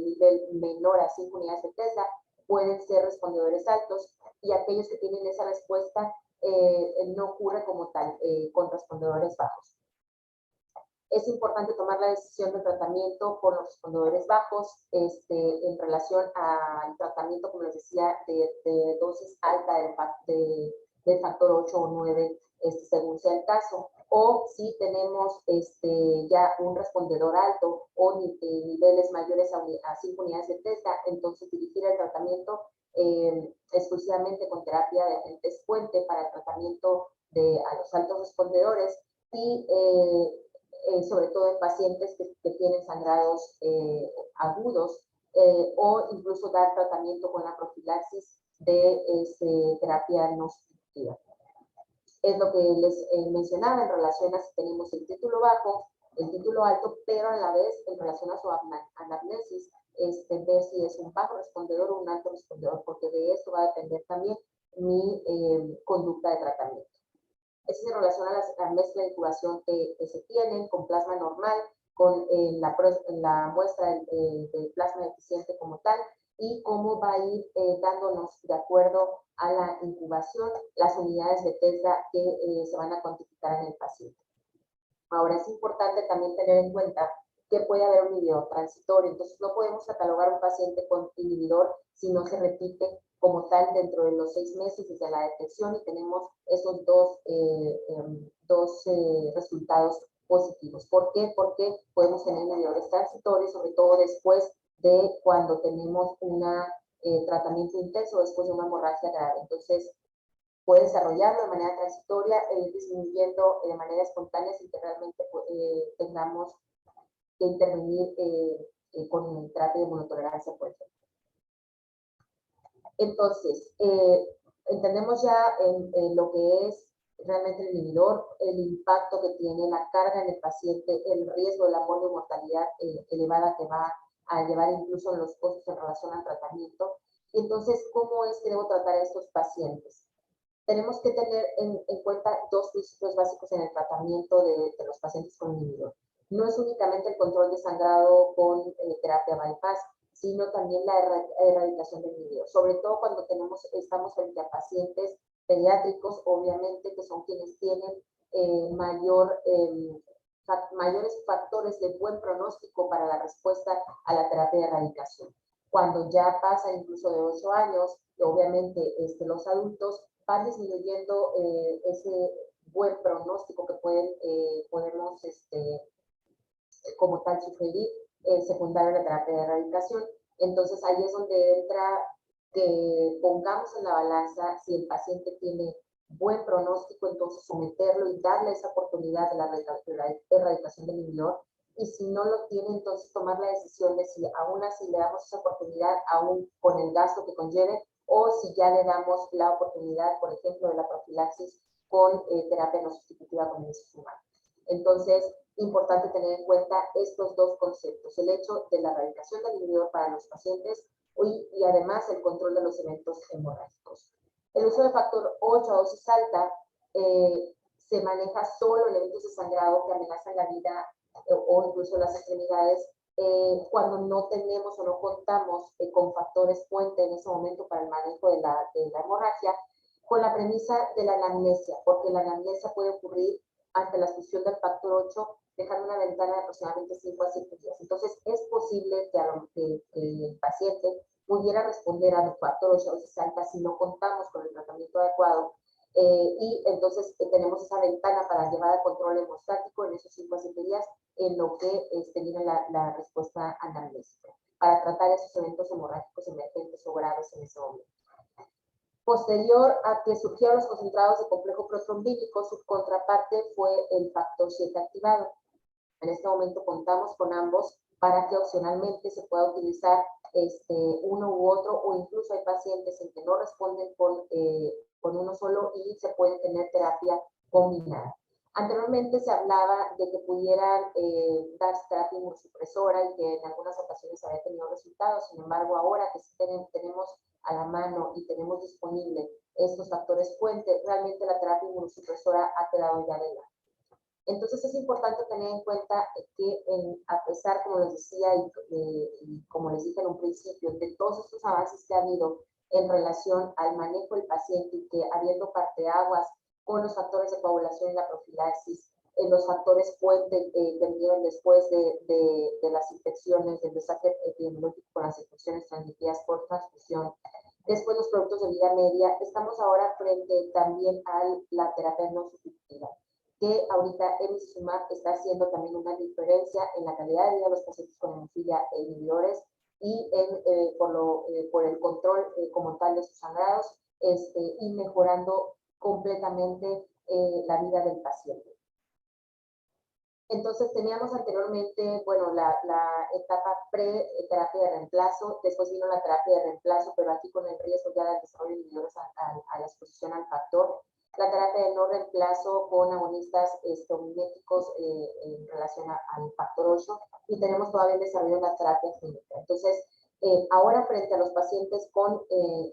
nivel menor a 5 unidades de TESA, pueden ser respondedores altos, y aquellos que tienen esa respuesta no ocurre como tal con respondedores bajos. Es importante tomar la decisión de tratamiento por los respondedores bajos en relación al tratamiento, como les decía, de dosis alta del factor 8 o 9, según sea el caso. O si tenemos ya un respondedor alto o niveles mayores a 5 unidades de TESA, entonces dirigir el tratamiento exclusivamente con terapia de agentes puente para el tratamiento a los altos respondedores y sobre todo en pacientes que tienen sangrados agudos o incluso dar tratamiento con la profilaxis de terapia no sustitutiva. Es lo que les mencionaba en relación a si tenemos el título bajo, el título alto, pero a la vez en relación a su anamnesis, ver si es un bajo respondedor o un alto respondedor, porque de eso va a depender también mi conducta de tratamiento. Eso es en relación a la mezcla de incubación que se tienen con plasma normal, con la muestra de plasma deficiente como tal, y cómo va a ir dándonos, de acuerdo a la incubación, las unidades de TESA que se van a cuantificar en el paciente. Ahora, es importante también tener en cuenta que puede haber un inhibidor transitorio, entonces no podemos catalogar un paciente con inhibidor si no se repite como tal dentro de los 6 meses desde la detección y tenemos esos dos resultados positivos. ¿Por qué? Porque podemos tener inhibidores transitorios, sobre todo después de cuando tenemos un tratamiento intenso, después de una hemorragia grave. Entonces, puede desarrollarlo de manera transitoria e ir disminuyendo de manera espontánea sin que realmente tengamos que intervenir con terapia de inmunotolerancia, por ejemplo. Entonces, entendemos ya en lo que es realmente el inhibidor, el impacto que tiene, la carga en el paciente, el riesgo de la mortalidad elevada que va a llevar incluso en los costos en relación al tratamiento. Y entonces, ¿cómo es que debo tratar a estos pacientes? Tenemos que tener en cuenta dos principios básicos en el tratamiento de los pacientes con inhibidor. No es únicamente el control de sangrado con terapia bypass, sino también la erradicación del inhibidor, sobre todo cuando estamos frente a pacientes pediátricos, obviamente, que son quienes tienen mayores factores de buen pronóstico para la respuesta a la terapia de erradicación. Cuando ya pasan incluso de 8 años, obviamente los adultos van disminuyendo ese buen pronóstico que podemos como tal sugerir secundario a la terapia de erradicación. Entonces ahí es donde entra que pongamos en la balanza si el paciente tiene buen pronóstico, entonces someterlo y darle esa oportunidad de la erradicación del inhibidor, y si no lo tiene, entonces tomar la decisión de si aún así le damos esa oportunidad, aún con el gasto que conlleve, o si ya le damos la oportunidad, por ejemplo, de la profilaxis con terapia no sustitutiva con insuficiencia. Entonces, importante tener en cuenta estos dos conceptos, el hecho de la erradicación del inhibidor para los pacientes y además el control de los eventos hemorrágicos. El uso de factor 8 a dosis alta se maneja solo en eventos de sangrado que amenazan la vida o incluso las extremidades cuando no tenemos o no contamos con factores puente en ese momento para el manejo de la hemorragia, con la premisa de la anamnesia, porque la anamnesia puede ocurrir ante la fusión del factor 8, dejando una ventana de aproximadamente 5 a 7 días. Entonces, es posible que el paciente pudiera responder a los factores o dosis altas si no contamos con el tratamiento adecuado. Y entonces tenemos esa ventana para llevar a control hemostático en esos 5 a 7 días en lo que viene la respuesta anamnésica, para tratar esos eventos hemorrágicos emergentes o graves en ese momento. Posterior a que surgieron los concentrados de complejo protrombínico, su contraparte fue el factor 7 activado. En este momento contamos con ambos para que opcionalmente se pueda utilizar uno u otro, o incluso hay pacientes en que no responden con uno solo y se puede tener terapia combinada. Anteriormente se hablaba de que pudieran darse terapia inmunosupresora y que en algunas ocasiones había tenido resultados. Sin embargo, ahora que tenemos a la mano y tenemos disponible estos factores puente, realmente la terapia inmunosupresora ha quedado ya de lado. Entonces es importante tener en cuenta que a pesar, como les decía y como les dije en un principio, de todos estos avances que ha habido en relación al manejo del paciente y que habiendo parteaguas con los factores de coagulación y la profilaxis, los factores puente que vinieron después de las infecciones, del desastre epidemiológico con las infecciones transmitidas por transfusión, después los productos de vida media, estamos ahora frente también a la terapia no sustitutiva, que ahorita emicizumab está haciendo también una diferencia en la calidad de vida de los pacientes con hemofilia e inhibidores y por el control como tal de sus sangrados y mejorando completamente la vida del paciente. Entonces teníamos anteriormente, bueno, la etapa pre-terapia de reemplazo, después vino la terapia de reemplazo, pero aquí con el riesgo ya del desarrollo de inhibidores a la exposición al factor. La terapia de no reemplazo con agonistas miméticos en relación al factor 8, y tenemos todavía en desarrollo la terapia clínica. Entonces, ahora frente a los pacientes con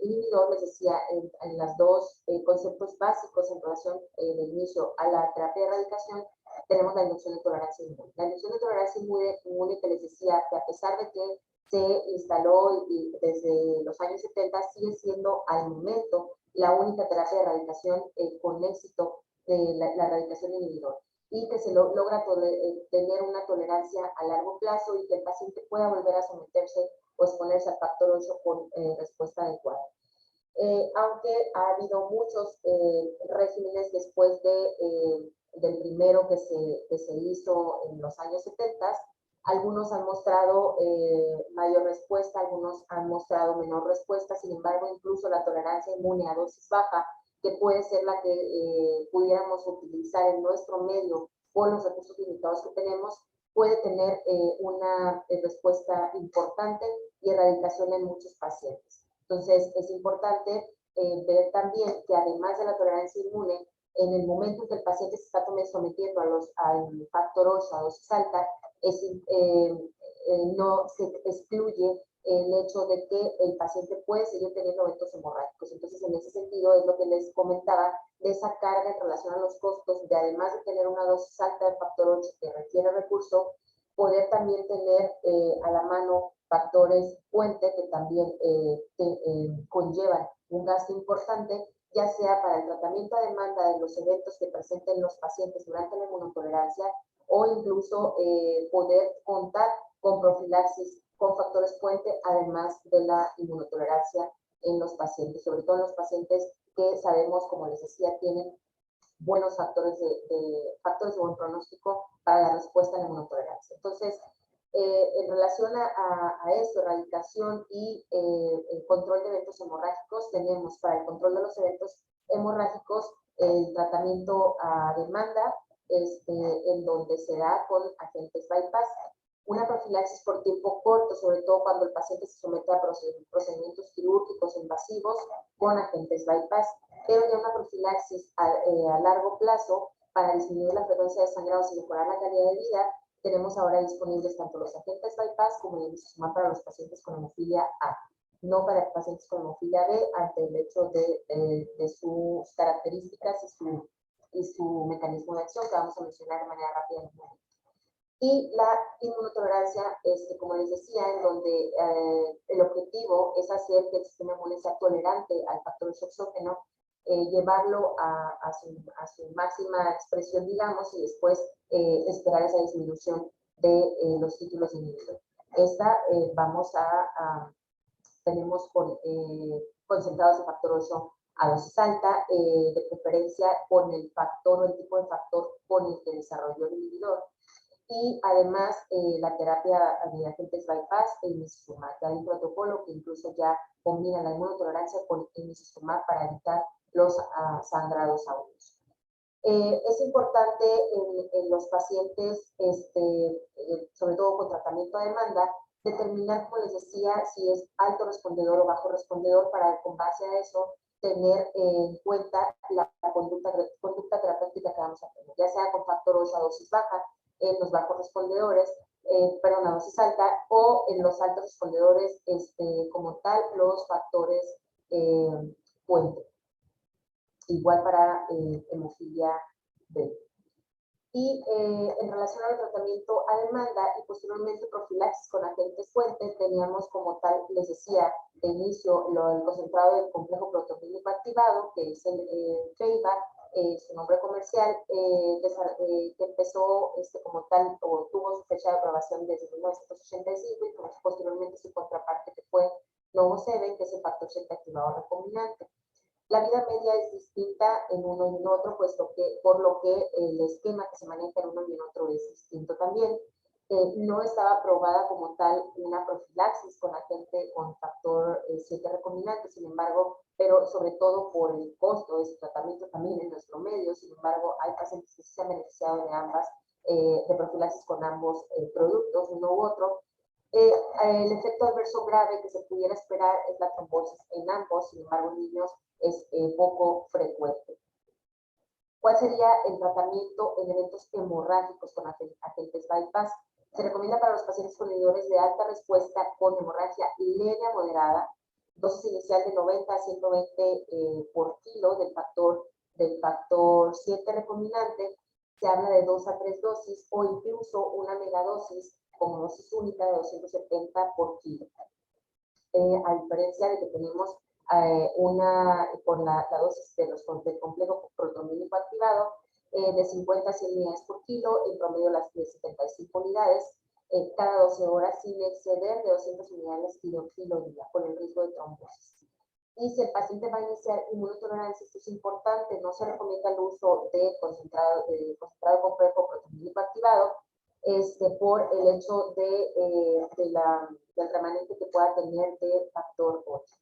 inhibidor, les decía, en los dos conceptos básicos en relación de inicio a la terapia de erradicación, tenemos la inducción de tolerancia inmune. La inducción de tolerancia inmune que les decía que a pesar de que se instaló y desde los años 70, sigue siendo al momento la única terapia de erradicación con éxito de la erradicación inhibidor, y que se logra tener una tolerancia a largo plazo y que el paciente pueda volver a someterse o exponerse al factor 8 con respuesta adecuada. Aunque ha habido muchos regímenes después del primero que se hizo en los años 70, algunos han mostrado mayor respuesta, algunos han mostrado menor respuesta. Sin embargo, incluso la tolerancia inmune a dosis baja, que puede ser la que pudiéramos utilizar en nuestro medio con los recursos limitados que tenemos, puede tener una respuesta importante y erradicación en muchos pacientes. Entonces, es importante ver también que además de la tolerancia inmune, en el momento en que el paciente se está sometiendo al factor 8 a dosis alta, no se excluye el hecho de que el paciente puede seguir teniendo eventos hemorrágicos. Entonces, en ese sentido, es lo que les comentaba de esa carga en relación a los costos, de además de tener una dosis alta de factor 8 que requiere recurso, poder también tener a la mano factores puente que también conllevan un gasto importante, ya sea para el tratamiento a demanda de los eventos que presenten los pacientes durante la inmunotolerancia, o incluso poder contar con profilaxis con factores puente, además de la inmunotolerancia en los pacientes, sobre todo en los pacientes que sabemos, como les decía, tienen buenos factores de buen pronóstico para la respuesta a la inmunotolerancia. Entonces, en relación a esto, erradicación y el control de eventos hemorrágicos, tenemos para el control de los eventos hemorrágicos el tratamiento a demanda, en donde se da con agentes bypass, una profilaxis por tiempo corto, sobre todo cuando el paciente se somete a procedimientos quirúrgicos invasivos con agentes bypass, pero ya una profilaxis a largo plazo para disminuir la frecuencia de sangrados y mejorar la calidad de vida. Tenemos ahora disponibles tanto los agentes bypass como el emicizumab para los pacientes con hemofilia A, no para pacientes con hemofilia B, ante el hecho de sus características y su mecanismo de acción, que vamos a mencionar de manera rápida en un momento. Y la inmunotolerancia, como les decía, en donde el objetivo es hacer que el sistema inmune sea tolerante al factor exógeno, llevarlo a su máxima expresión, digamos, y después esperar esa disminución de los títulos de inhibidor. Esta vamos a tenemos concentrados de factor 8 a dosis alta, de preferencia con el factor o el tipo de factor con el que desarrolló el inhibidor. Y además la terapia de agentes bypass e imicizumab. Ya hay un protocolo que incluso ya combina la inmunotolerancia con imicizumab para evitar los sangrados agudos. Es importante en los pacientes, sobre todo con tratamiento a demanda, determinar, como les decía, si es alto respondedor o bajo respondedor para, con base a eso, tener en cuenta la conducta terapéutica que vamos a tener, ya sea con factor 8 a dosis baja, en los bajos respondedores, perdón, a dosis alta, o en los altos respondedores, como tal, los factores puente. Igual para hemofilia B. Y en relación al tratamiento a demanda y posteriormente profilaxis con agentes fuentes, teníamos como tal, les decía, de inicio, el concentrado del complejo proteogénico activado, que es el FEIBA, su nombre comercial, que empezó como tal, o tuvo su fecha de aprobación desde 1985, y posteriormente su contraparte, que fue Novoseven, que es el factor 7 activado recombinante. La vida media es distinta en uno y en otro, por lo que el esquema que se maneja en uno y en otro es distinto también. No estaba aprobada como tal una profilaxis con agente con factor 7 recombinante, sin embargo, pero sobre todo por el costo de su tratamiento también en nuestro medio, sin embargo, hay pacientes que se han beneficiado de ambas, de profilaxis con ambos productos, uno u otro. El efecto adverso grave que se pudiera esperar es la trombosis en ambos, sin embargo, en niños es poco frecuente. ¿Cuál sería el tratamiento en eventos hemorrágicos con agentes bypass? Se recomienda para los pacientes con inhibidores de alta respuesta con hemorragia leve a moderada, dosis inicial de 90 a 120 por kilo del factor 7 recombinante. Se habla de 2 a 3 dosis o incluso una megadosis como dosis única de 270 por kilo. A diferencia de que tenemos con la dosis del complejo proteomínico activado de 50 a 100 unidades por kilo, en promedio las de 75 unidades, cada 12 horas sin exceder de 200 unidades kilo día, con el riesgo de trombosis. Y si el paciente va a iniciar inmunotolerancia, esto es importante, no se recomienda el uso de concentrado complejo proteomínico activado, por el hecho del remanente que pueda tener de factor 8.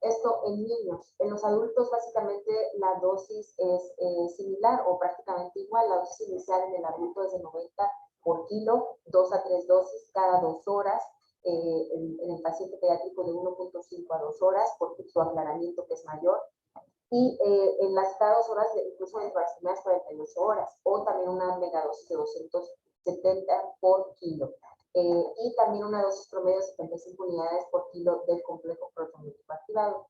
Esto en niños. En los adultos, básicamente, la dosis es similar o prácticamente igual. La dosis inicial en el adulto es de 90 por kilo, 2 a 3 dosis cada 2 horas. En el paciente pediátrico de 1.5 a 2 horas, por su aclaramiento que es mayor. Y en las cada 2 horas, incluso dentro de las primeras 48 horas, o también una megadosis de 270 por kilo. Y también una dosis promedio de 75 unidades por kilo del complejo proteomínico activado.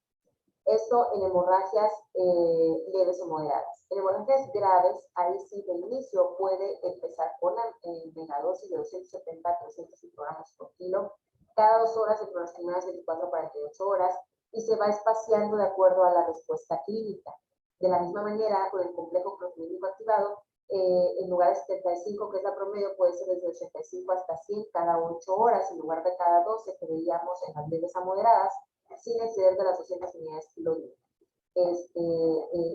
Esto en hemorragias leves o moderadas. En hemorragias graves, ahí sí de inicio puede empezar con la megadosis de 270 a 300 microgramos por kilo, cada 2 horas entre las primeras 24 a 48 horas, y se va espaciando de acuerdo a la respuesta clínica. De la misma manera, con el complejo proteomínico activado, en lugar de 75, que es la promedio, puede ser desde 85 hasta 100 cada 8 horas, en lugar de cada 12 que veíamos en las leves a moderadas, sin exceder de las 200 unidades kilo día.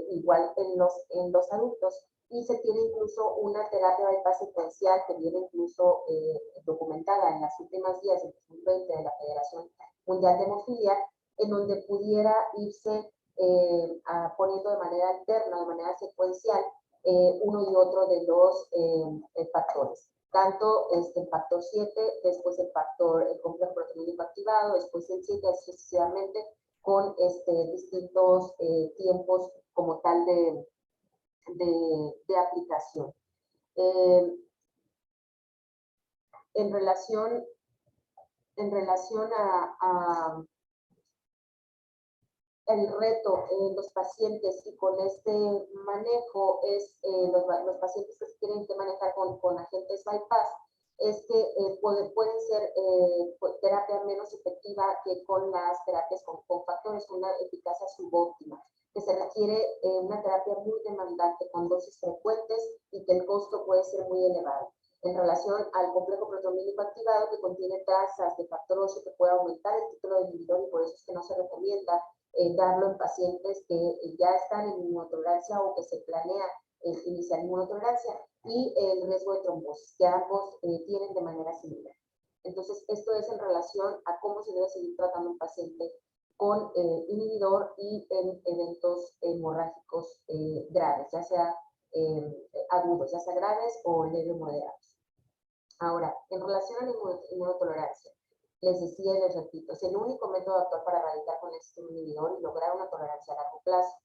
Igual en los adultos. Y se tiene incluso una terapia bypass secuencial que viene incluso documentada en las últimas guías del 2020 de la Federación Mundial de Hemofilia, en donde pudiera irse poniendo de manera alterna, de manera secuencial, uno y otro de los factores. Tanto el factor 7, después el complejo proteomínico activado, después el 7, sucesivamente, con distintos tiempos como tal de aplicación. En relación a el reto en los pacientes y con este manejo es los pacientes que se tienen que manejar con agentes bypass, es que pueden ser terapia menos efectiva que con las terapias con factores con una eficacia subóptima, que se requiere una terapia muy demandante con dosis frecuentes y que el costo puede ser muy elevado. en relación al complejo proteomílico activado, que contiene trazas de factor 8 que puede aumentar el título de inhibidor, y por eso es que no se recomienda darlo en pacientes que ya están en inmunotolerancia o que se planea iniciar inmunotolerancia, y el riesgo de trombosis, que ambos tienen de manera similar. Entonces, esto es en relación a cómo se debe seguir tratando un paciente con inhibidor y en eventos hemorrágicos graves, ya sea agudos, ya sea graves o leve moderados. Ahora, en relación a la inmunotolerancia, les decía y les repito, es el único método actual para erradicar con este inhibidor y lograr una tolerancia a largo plazo.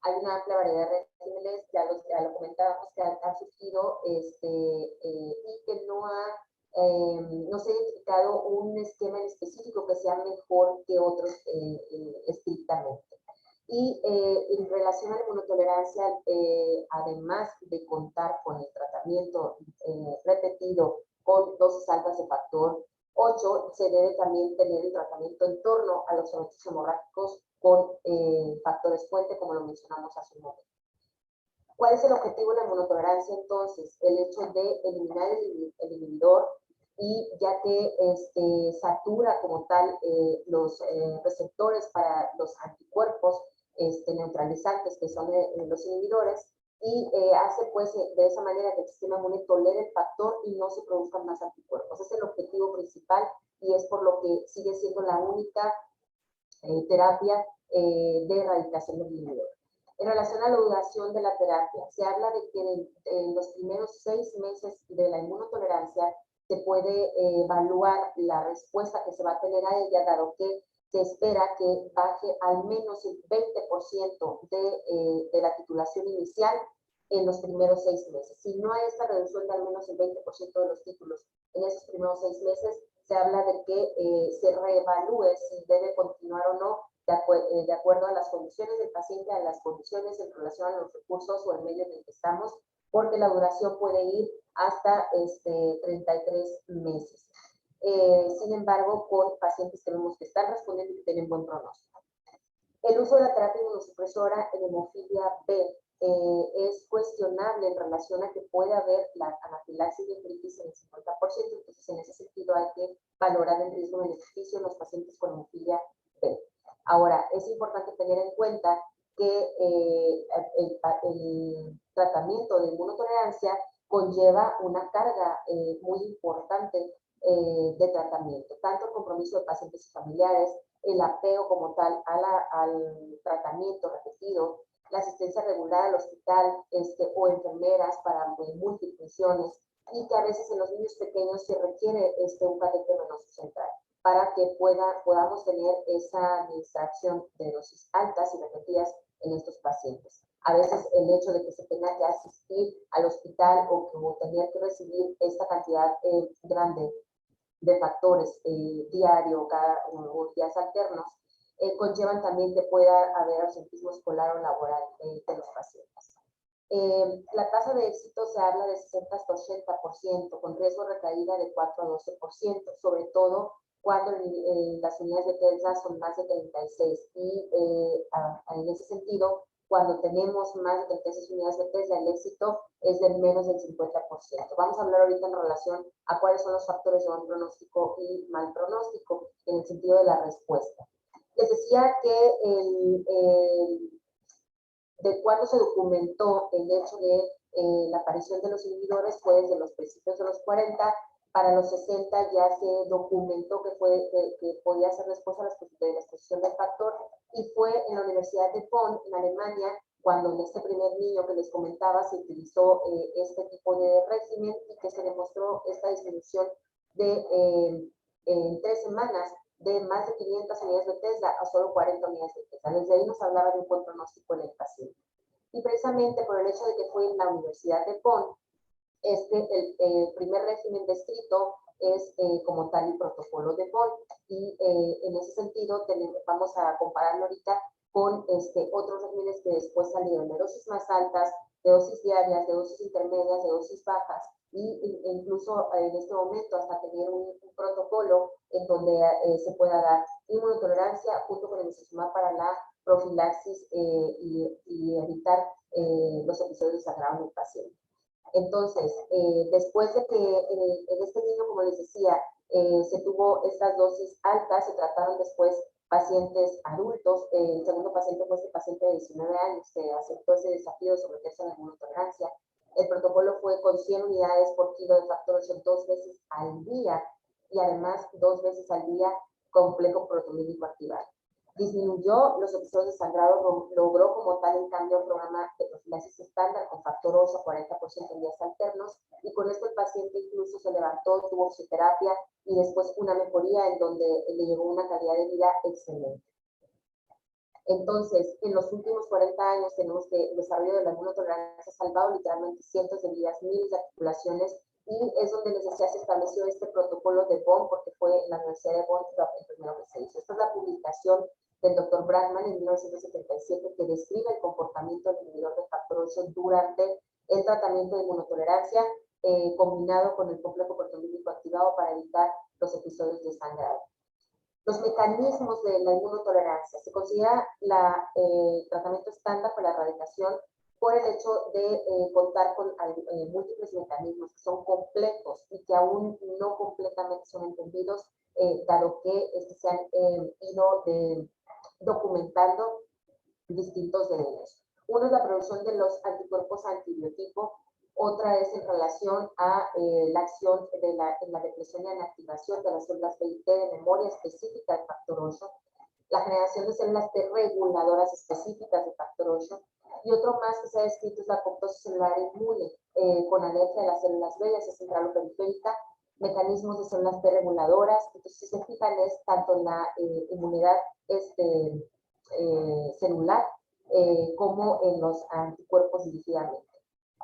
Hay una amplia variedad de regímenes, ya lo comentábamos, que han surgido y que no se ha identificado un esquema en específico que sea mejor que otros estrictamente. Y en relación a la inmunotolerancia, además de contar con el tratamiento repetido con dosis altas de factor 8, se debe también tener el tratamiento en torno a los eventos hemorrágicos con factores fuente, como lo mencionamos hace un momento. ¿Cuál es el objetivo de la inmunotolerancia entonces? El hecho de eliminar el inhibidor, y ya que satura como tal los receptores para los anticuerpos neutralizantes, que son los inhibidores, y hace pues de esa manera que el sistema inmune tolere el factor y no se produzcan más anticuerpos. Ese es el objetivo principal, y es por lo que sigue siendo la única terapia de erradicación del inhibidor. En relación a la duración de la terapia, se habla de que en los primeros 6 meses de la inmunotolerancia se puede evaluar la respuesta que se va a tener a ella, dado que se espera que baje al menos el 20% de la titulación inicial en los primeros 6 meses. Si no hay esta reducción de al menos el 20% de los títulos en esos primeros 6 meses, se habla de que se reevalúe si debe continuar o no de acuerdo a las condiciones del paciente, a las condiciones en relación a los recursos o el medio en el que estamos, porque la duración puede ir hasta 33 meses. Sin embargo, con pacientes que vemos que están respondiendo y que tienen buen pronóstico. El uso de la terapia inmunosupresora en hemofilia B es cuestionable en relación a que puede haber la anafilaxis de nefritis en el 50%, entonces en ese sentido hay que valorar el riesgo-beneficio en los pacientes con hemofilia B. Ahora, es importante tener en cuenta que el tratamiento de inmunotolerancia conlleva una carga muy importante de tratamiento, tanto el compromiso de pacientes y familiares, el apego como tal al tratamiento repetido, la asistencia regular al hospital o enfermeras para multifunciones, y que a veces en los niños pequeños se requiere un catéter venoso central para que podamos tener esa administración de dosis altas y repetidas en estos pacientes. A veces el hecho de que se tenga que asistir al hospital o tener que recibir esta cantidad grande de factores diario o días alternos, conllevan también que pueda haber ausentismo escolar o laboral de los pacientes. La tasa de éxito se habla de 60 hasta 80%, con riesgo de recaída de 4 a 12%, sobre todo cuando las unidades de TESDA son más de 36, y en ese sentido, cuando tenemos más de 36 unidades de TESDA, el éxito es de menos del 50%. Vamos a hablar ahorita en relación a cuáles son los factores de buen pronóstico y mal pronóstico en el sentido de la respuesta. Les decía que de cuándo se documentó el hecho de la aparición de los inhibidores fue desde los principios de los 40, para los 60 ya se documentó que podía ser respuesta a la exposición del factor, y fue en la Universidad de Bonn, en Alemania, cuando en este primer niño que les comentaba se utilizó este tipo de régimen, y que se demostró esta disminución de en 3 semanas de más de 500 unidades de TESDA a solo 40 unidades de TESDA. Desde ahí nos hablaba de un buen pronóstico en el paciente. Y precisamente por el hecho de que fue en la Universidad de Bonn, el primer régimen descrito es como tal el protocolo de Bonn, y en ese sentido vamos a compararlo ahorita con otros regímenes que después salieron de dosis más altas, de dosis diarias, de dosis intermedias, de dosis bajas, e incluso en este momento hasta tener un protocolo en donde se pueda dar inmunotolerancia junto con el emicizumab para la profilaxis y evitar los episodios de desagrado en el paciente. Entonces, después de que en este niño, como les decía, se tuvo estas dosis altas, se trataron después pacientes adultos. El segundo paciente fue este paciente de 19 años que aceptó ese desafío de someterse a la inmunotolerancia. El protocolo fue con 100 unidades por kilo de factor 8 2 veces al día y además 2 veces al día complejo proteolítico activado. Disminuyó los episodios de sangrado, logró como tal en cambio un programa de profilaxis estándar con factor 8 40% en días alternos, y con esto el paciente incluso se levantó, tuvo fisioterapia y después una mejoría en donde le llegó una calidad de vida excelente. Entonces, en los últimos 40 años tenemos que el desarrollo de la inmunotolerancia ha salvado literalmente cientos de vidas, miles de articulaciones, y es donde les decía, se estableció este protocolo de Bonn, porque fue en la Universidad de Bonn el primero que se hizo. Esta es la publicación del Dr. Bradman en 1977 que describe el comportamiento del inhibidor de factor 8 durante el tratamiento de inmunotolerancia combinado con el complejo proteolítico activado para evitar los episodios de sangrado. Los mecanismos de la inmunotolerancia. Se considera el tratamiento estándar para la erradicación por el hecho de contar con múltiples mecanismos que son complejos y que aún no completamente son entendidos, dado que se han ido documentando distintos de ellos. Uno es la producción de los anticuerpos antibióticos, otra es en relación a la acción en la depresión y inactivación de las células B y T de memoria específica del factor 8, la generación de células T reguladoras específicas del factor 8, y otro más que se ha descrito es la apoptosis celular inmune, con alergia de las células B, ya sea central o periférica, mecanismos de células T reguladoras. Entonces, si se fijan, es tanto en la inmunidad celular como en los anticuerpos dirigidamente.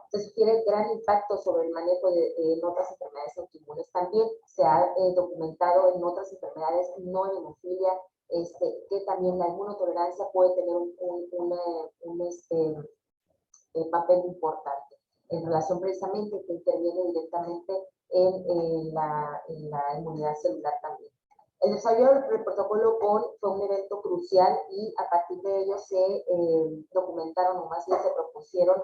Entonces, tiene gran impacto sobre el manejo en otras enfermedades autoinmunes. También se ha documentado en otras enfermedades, no en hemofilia, que también la inmunotolerancia puede tener un papel importante en relación precisamente que interviene directamente en la inmunidad celular también. El desarrollo del protocolo Bonn fue un evento crucial y a partir de ello se documentaron, o más bien se propusieron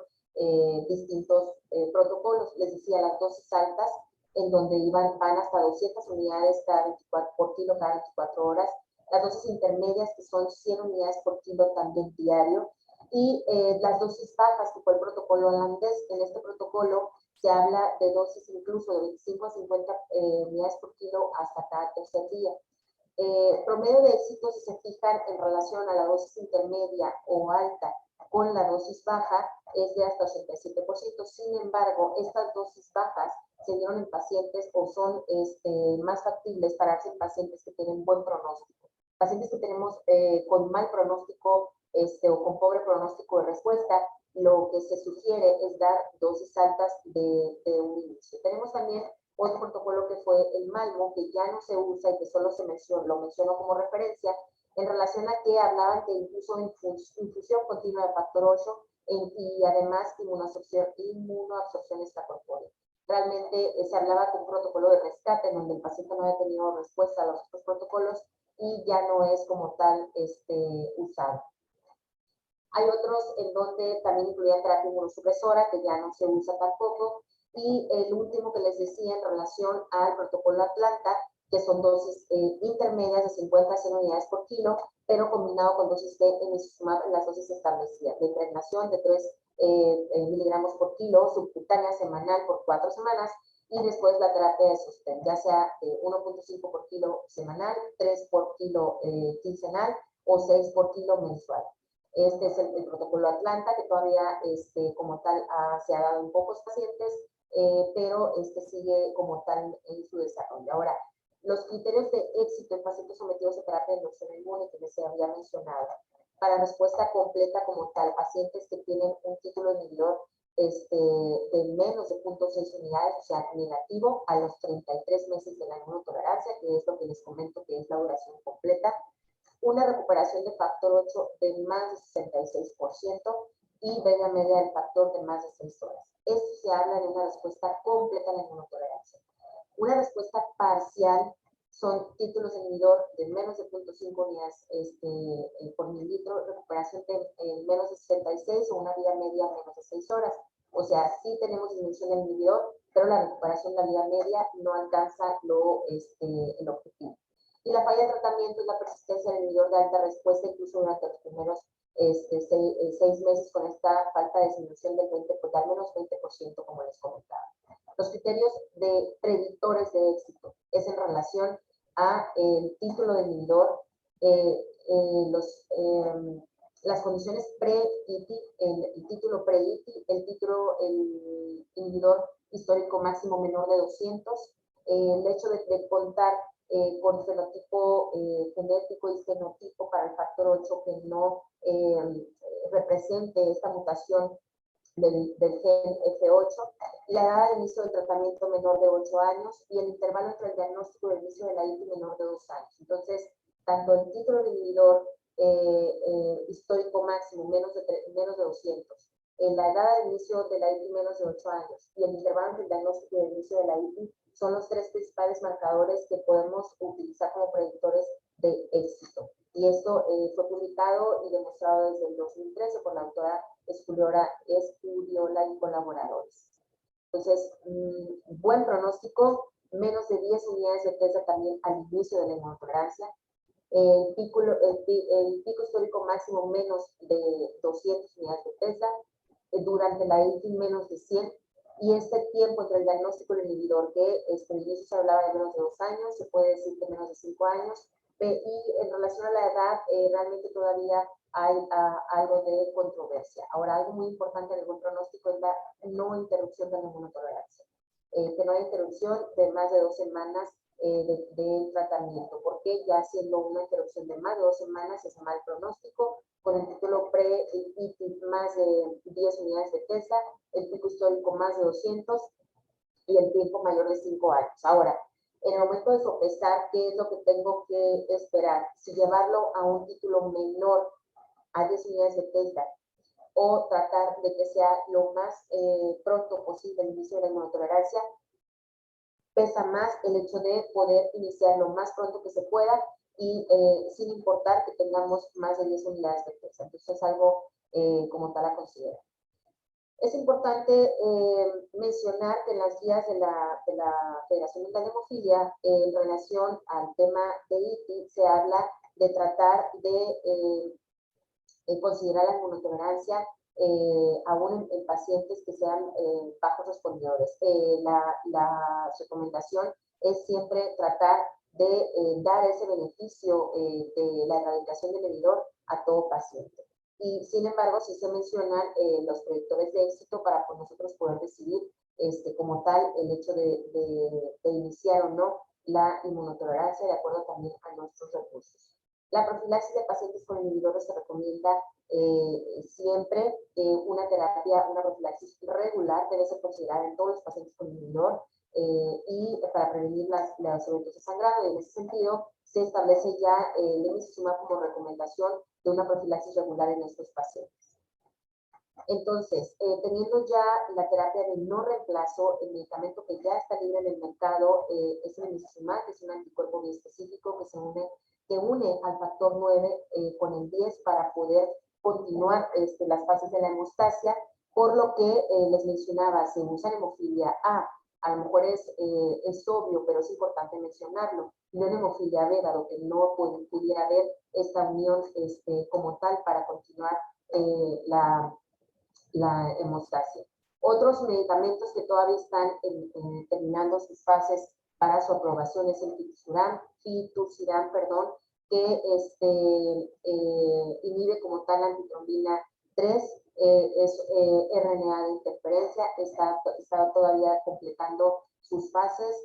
distintos protocolos. Les decía, las dosis altas, en donde van hasta 200 unidades por kilo cada 24 horas. Las dosis intermedias, que son 100 unidades por kilo también diario. Y las dosis bajas, que fue el protocolo holandés. En este protocolo se habla de dosis incluso de 25 a 50 unidades por kilo hasta cada tercer día. Promedio de éxito, si se fijan en relación a la dosis intermedia o alta con la dosis baja, es de hasta 87%. Sin embargo, estas dosis bajas se dieron en pacientes o son más factibles para darse en pacientes que tienen buen pronóstico. Pacientes que tenemos con mal pronóstico o con pobre pronóstico de respuesta, lo que se sugiere es dar dosis altas de un inicio. Tenemos también otro protocolo que fue el Malmo, que ya no se usa y que solo lo menciono como referencia, en relación a que hablaban de incluso infusión continua de factor 8 y además inmunoabsorción extracorpórea. Realmente se hablaba de un protocolo de rescate en donde el paciente no había tenido respuesta a los otros protocolos y ya no es como tal usado. Hay otros en donde también incluía terapia inmunosupresora, que ya no se usa tampoco. Y el último que les decía en relación al protocolo Atlanta, que son dosis intermedias de 50 a 100 unidades por kilo, pero combinado con dosis de emicizumab en las dosis establecidas, de impregnación de 3 miligramos por kilo, subcutánea semanal por 4 semanas, y después la terapia de sostén, ya sea 1.5 por kilo semanal, 3 por kilo quincenal o 6 por kilo mensual. Este es el protocolo Atlanta, que todavía como tal se ha dado en pocos pacientes, pero sigue como tal en su desarrollo. Ahora, los criterios de éxito en pacientes sometidos a terapia de inducción inmune que les había mencionado, para respuesta completa como tal, pacientes que tienen un título inhibidor de menos de 0.6 unidades, o sea, negativo a los 33 meses de la inmunotolerancia, que es lo que les comento que es la duración completa, una recuperación de factor 8 de más de 66% y media del factor de más de 6 horas. Esto se habla de una respuesta completa a la inmunotolerancia. Una respuesta parcial son títulos de inhibidor de menos de 0.5 unidades por mililitro, recuperación de menos de 66 o una vida media menos de 6 horas. O sea, sí tenemos disminución del inhibidor, pero la recuperación de la vida media no alcanza el objetivo. Y la falla de tratamiento es la persistencia del inhibidor de alta respuesta, incluso durante los primeros 6 meses, con esta falta de disminución del 20, pues al menos 20%, como les comentaba. Los criterios de predictores de éxito es en relación a el título de inhibidor, las condiciones pre-ITI, el título pre-ITI, el inhibidor histórico máximo menor de 200, el hecho de contar con fenotipo genético y fenotipo para el factor 8 que no represente esta mutación del gen F8, la edad de inicio del tratamiento menor de 8 años y el intervalo entre el diagnóstico y el inicio de la ITI menor de 2 años. Entonces, tanto el título del inhibidor histórico máximo menos de 200, la edad de inicio de la ITI menos de 8 años y el intervalo entre el diagnóstico y el inicio de la ITI son los 3 principales marcadores que podemos utilizar como predictores de éxito. Y esto fue publicado y demostrado desde el 2013 por la autora Escuriola y colaboradores. Entonces, buen pronóstico, menos de 10 unidades de TESA también al inicio de la inmunotolerancia. El pico histórico máximo menos de 200 unidades de TESA, durante la ITI menos de 100, y este tiempo entre el diagnóstico y el inhibidor, que al inicio se hablaba de menos de 2 años, se puede decir que menos de 5 años, y en relación a la edad, realmente todavía hay algo de controversia. Ahora, algo muy importante del buen pronóstico es la no interrupción de la inmunotolerancia. Que no hay interrupción de más de 2 semanas de tratamiento, porque ya siendo una interrupción de más de 2 semanas es mal pronóstico, con el título pre-ITI más de 10 unidades de TESA, el pico histórico más de 200 y el tiempo mayor de 5 años. Ahora, en el momento de sopesar qué es lo que tengo que esperar, si llevarlo a un título menor a 10 unidades de TESA o tratar de que sea lo más pronto posible el inicio de la inmunotolerancia, pesa más el hecho de poder iniciar lo más pronto que se pueda y sin importar que tengamos más de 10 unidades de TESA. Entonces es algo como tal a considerar. Es importante mencionar que en las guías de la Federación Mundial de Hemofilia, en relación al tema de ITI, se habla de tratar de considerar la inmunotolerancia aún en pacientes que sean bajos respondedores. La recomendación es siempre tratar de dar ese beneficio de la erradicación del inhibidor a todo paciente. Y sin embargo, sí se mencionan los predictores de éxito para nosotros poder decidir como tal el hecho de iniciar o no la inmunotolerancia de acuerdo también a nuestros recursos. La profilaxis de pacientes con inhibidores se recomienda siempre una profilaxis regular debe ser considerada en todos los pacientes con inhibidor y para prevenir los eventos de sangrado. Y en ese sentido, se establece ya el emicizumab como recomendación de una profilaxis regular en estos pacientes. Entonces, teniendo ya la terapia de no reemplazo, el medicamento que ya está libre en el mercado es el emicizumab, que es un anticuerpo biespecífico que une al factor 9 con el 10 para poder continuar las fases de la hemostasia, por lo que les mencionaba, se usa en hemofilia A. A lo mejor es obvio, pero es importante mencionarlo. No en hemofilia B, dado que no pudiera haber esta unión como tal para continuar la hemostasia. Otros medicamentos que todavía están terminando sus fases para su aprobación es el fitusiran, que inhibe como tal la antitrombina 3, es RNA de interferencia, está todavía completando sus fases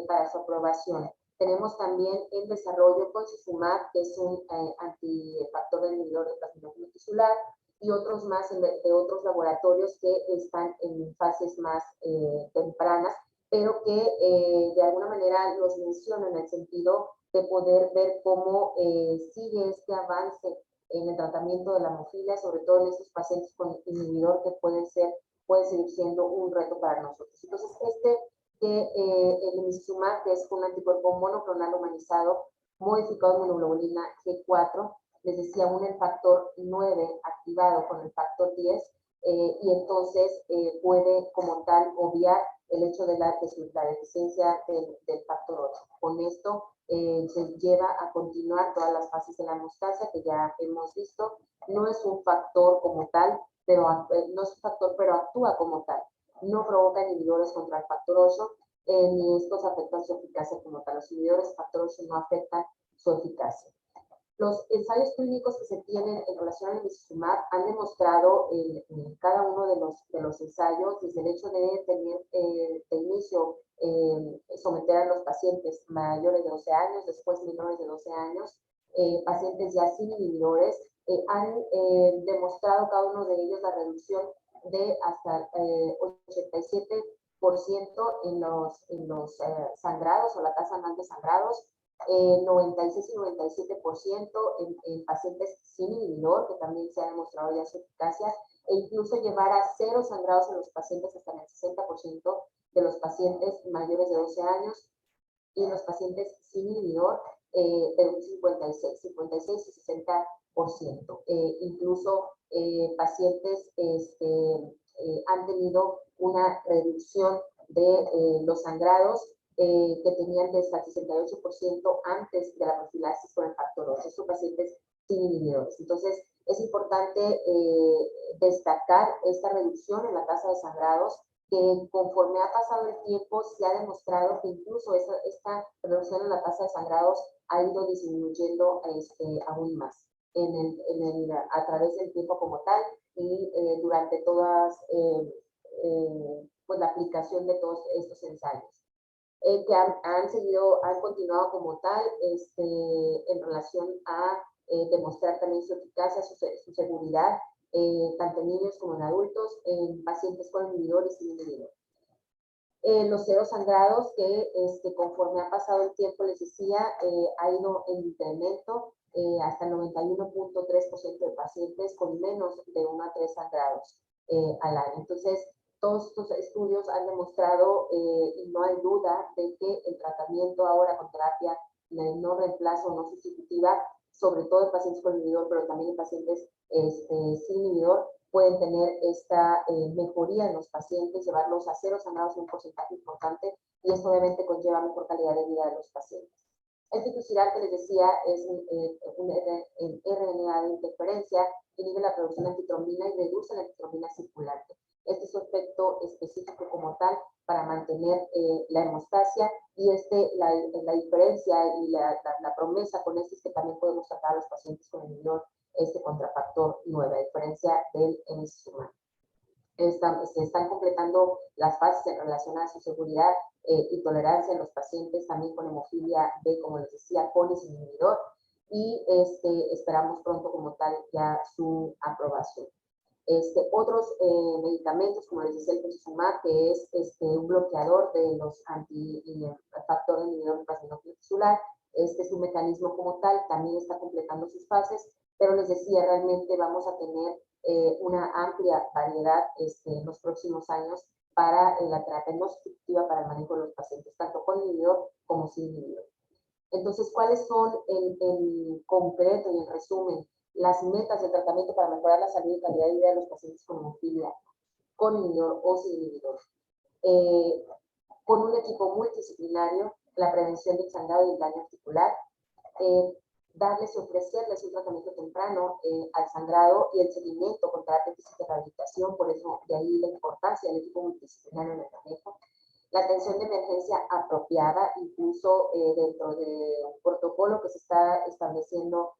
para su aprobación. Tenemos también en desarrollo concizumab, que es un antifactor del inhibidor de plasminogen tisular, y otros más de otros laboratorios que están en fases más tempranas, pero que de alguna manera los menciono en el sentido de poder ver cómo sigue este avance en el tratamiento de la hemofilia, sobre todo en estos pacientes con inhibidor que puede seguir siendo un reto para nosotros. Entonces, el emicizumab, que es un anticuerpo monoclonal humanizado modificado en inmunoglobulina G4, les decía, une el factor 9 activado con el factor 10, y entonces puede como tal obviar el hecho de la deficiencia del factor 8. Con esto se lleva a continuar todas las fases de la hemostasia que ya hemos visto. No es un factor como tal, pero no es un factor, pero actúa como tal. No provoca inhibidores contra el factor 8, ni estos afectan su eficacia como tal. Los inhibidores del factor 8 no afectan su eficacia. Los ensayos clínicos que se tienen en relación al emicizumab han demostrado en cada uno de los ensayos, desde el hecho de tener de inicio someter a los pacientes mayores de 12 años, después menores de 12 años, pacientes ya sin inhibidores, han demostrado cada uno de ellos la reducción de hasta 87% en los sangrados o la tasa anual de sangrados, 96 y 97% en pacientes sin inhibidor, que también se ha demostrado ya su eficacia, e incluso llevar a cero sangrados en los pacientes hasta en el 60% de los pacientes mayores de 12 años, y los pacientes sin inhibidor de un 56 y 60%. Incluso pacientes han tenido una reducción de los sangrados que tenían de hasta 68% antes de la profilaxis por el factor 8. Estos pacientes sin inhibidores. Entonces, es importante destacar esta reducción en la tasa de sangrados, que conforme ha pasado el tiempo se ha demostrado que incluso esta reducción en la tasa de sangrados ha ido disminuyendo aún más a través del tiempo como tal y durante todas pues la aplicación de todos estos ensayos. Que han continuado como tal en relación a demostrar también su eficacia, su seguridad, tanto en niños como en adultos, en pacientes con inhibidor y sin inhibidor. Los cero sangrados que conforme ha pasado el tiempo, les decía, ha ido en incremento hasta el 91.3% de pacientes con menos de 1 a 3 sangrados al año. Entonces, todos estos estudios han demostrado, y no hay duda, de que el tratamiento ahora con terapia no reemplazo, no sustitutiva, sobre todo en pacientes con inhibidor, pero también en pacientes sin inhibidor, pueden tener esta mejoría en los pacientes, llevarlos a cero sangrados en un porcentaje importante, y esto obviamente conlleva mejor calidad de vida de los pacientes. El fitusiral, que les decía, es un RNA de interferencia que inhibe la producción de antitrombina y reduce la antitrombina circulante. Este es su efecto específico como tal para mantener la hemostasia, y la diferencia y la promesa con este es que también podemos tratar a los pacientes con inhibidor contrafactor 9, a diferencia del emicizumab. Se están completando las fases relacionadas a su seguridad y tolerancia en los pacientes también con hemofilia B, como les decía, con y sin inhibidor, y esperamos pronto como tal ya su aprobación. Otros medicamentos, como les decía, el pembrolizumab, que es un bloqueador de los factor de inhibidor plasminófilo tisular. Este es un mecanismo como tal, también está completando sus fases, pero les decía, realmente vamos a tener una amplia variedad en los próximos años para la terapia no sustitutiva para el manejo de los pacientes, tanto con inhibidor como sin inhibidor. Entonces, ¿cuáles son en concreto y en resumen las metas de tratamiento para mejorar la salud y calidad de vida de los pacientes con hemofilia, con inhibidor o sin inhibidor? Con un equipo multidisciplinario, la prevención del sangrado y el daño articular, darles y ofrecerles un tratamiento temprano al sangrado y el seguimiento con terapia física y rehabilitación, por eso de ahí la importancia del equipo multidisciplinario en el manejo. La atención de emergencia apropiada, incluso dentro de un protocolo que se está estableciendo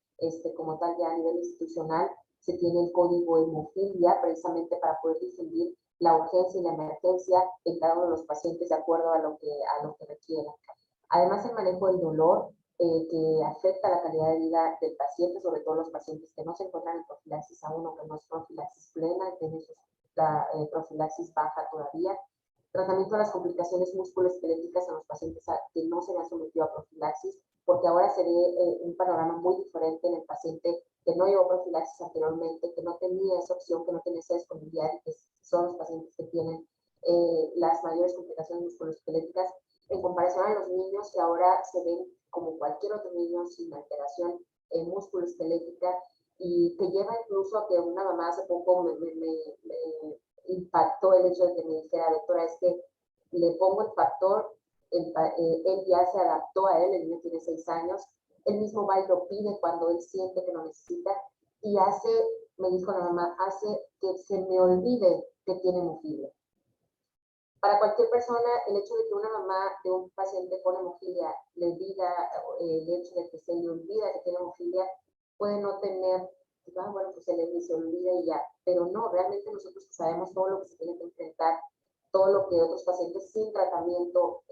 como tal ya a nivel institucional, se tiene el código hemofilia precisamente para poder difundir la urgencia y la emergencia en cada uno de los pacientes de acuerdo a lo que requieran. Además, el manejo del dolor que afecta la calidad de vida del paciente, sobre todo los pacientes que no se encuentran en profilaxis aún o que no es profilaxis plena, tienen la profilaxis baja todavía. Tratamiento de las complicaciones musculoesqueléticas en los pacientes que no se han sometido a profilaxis, porque ahora se ve un panorama muy diferente en el paciente que no llevó profilaxis anteriormente, que no tenía esa opción, que no tenía esa disponibilidad, y que son los pacientes que tienen las mayores complicaciones musculoesqueléticas, en comparación a los niños que ahora se ven como cualquier otro niño sin alteración musculoesquelética, y que lleva incluso a que una mamá hace poco me impactó el hecho de que me dijera, doctora, es que le pongo el factor, él ya se adaptó a él, el niño tiene 6 años, él mismo va y lo pide cuando él siente que lo necesita y hace, me dijo la mamá, hace que se me olvide que tiene hemofilia. Para cualquier persona, el hecho de que una mamá de un paciente con hemofilia le diga el hecho de que se le olvida que tiene hemofilia, puede no tener, bueno, pues se olvida y ya, pero no, realmente nosotros sabemos todo lo que se tiene que enfrentar, todo lo que otros pacientes sin tratamiento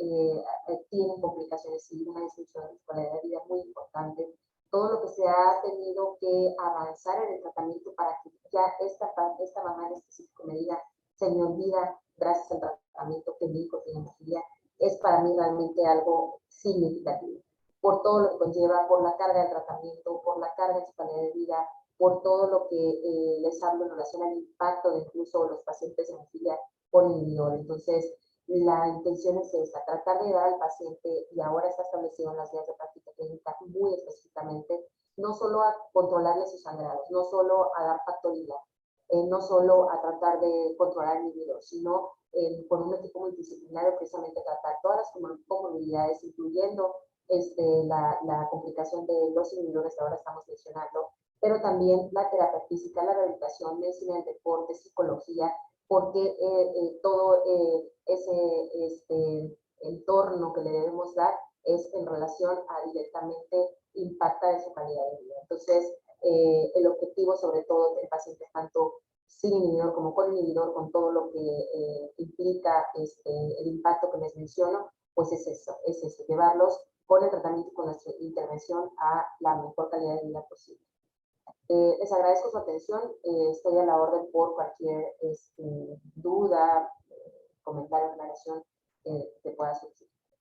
tienen complicaciones y una disminución de calidad de vida muy importante, todo lo que se ha tenido que avanzar en el tratamiento para que ya esta mamá en específico me diga, se me olvida gracias al tratamiento que mi hijo tiene hemofilia, es para mí realmente algo significativo. Por todo lo que conlleva, por la carga del tratamiento, por la carga de su calidad de vida, por todo lo que les hablo en relación al impacto de incluso los pacientes de hemofilia por inhibidor. Entonces, la intención es esa, tratar de dar al paciente, y ahora está establecido en las guías de práctica clínica muy específicamente, no solo a controlarle sus sangrados, no solo a dar factoría, no solo a tratar de controlar el inhibidor, sino con un equipo multidisciplinario precisamente tratar todas las comorbilidades, incluyendo la complicación de los inhibidores que ahora estamos mencionando, pero también la terapia física, la rehabilitación, medicina del deporte, psicología, porque todo ese entorno que le debemos dar es en relación a directamente impacta en su calidad de vida. Entonces, el objetivo sobre todo del paciente tanto sin inhibidor como con inhibidor, con todo lo que implica el impacto que les menciono, pues es eso, llevarlos con el tratamiento y con nuestra intervención a la mejor calidad de vida posible. Les agradezco su atención, estoy a la orden por cualquier duda, comentario, aclaración que pueda surgir.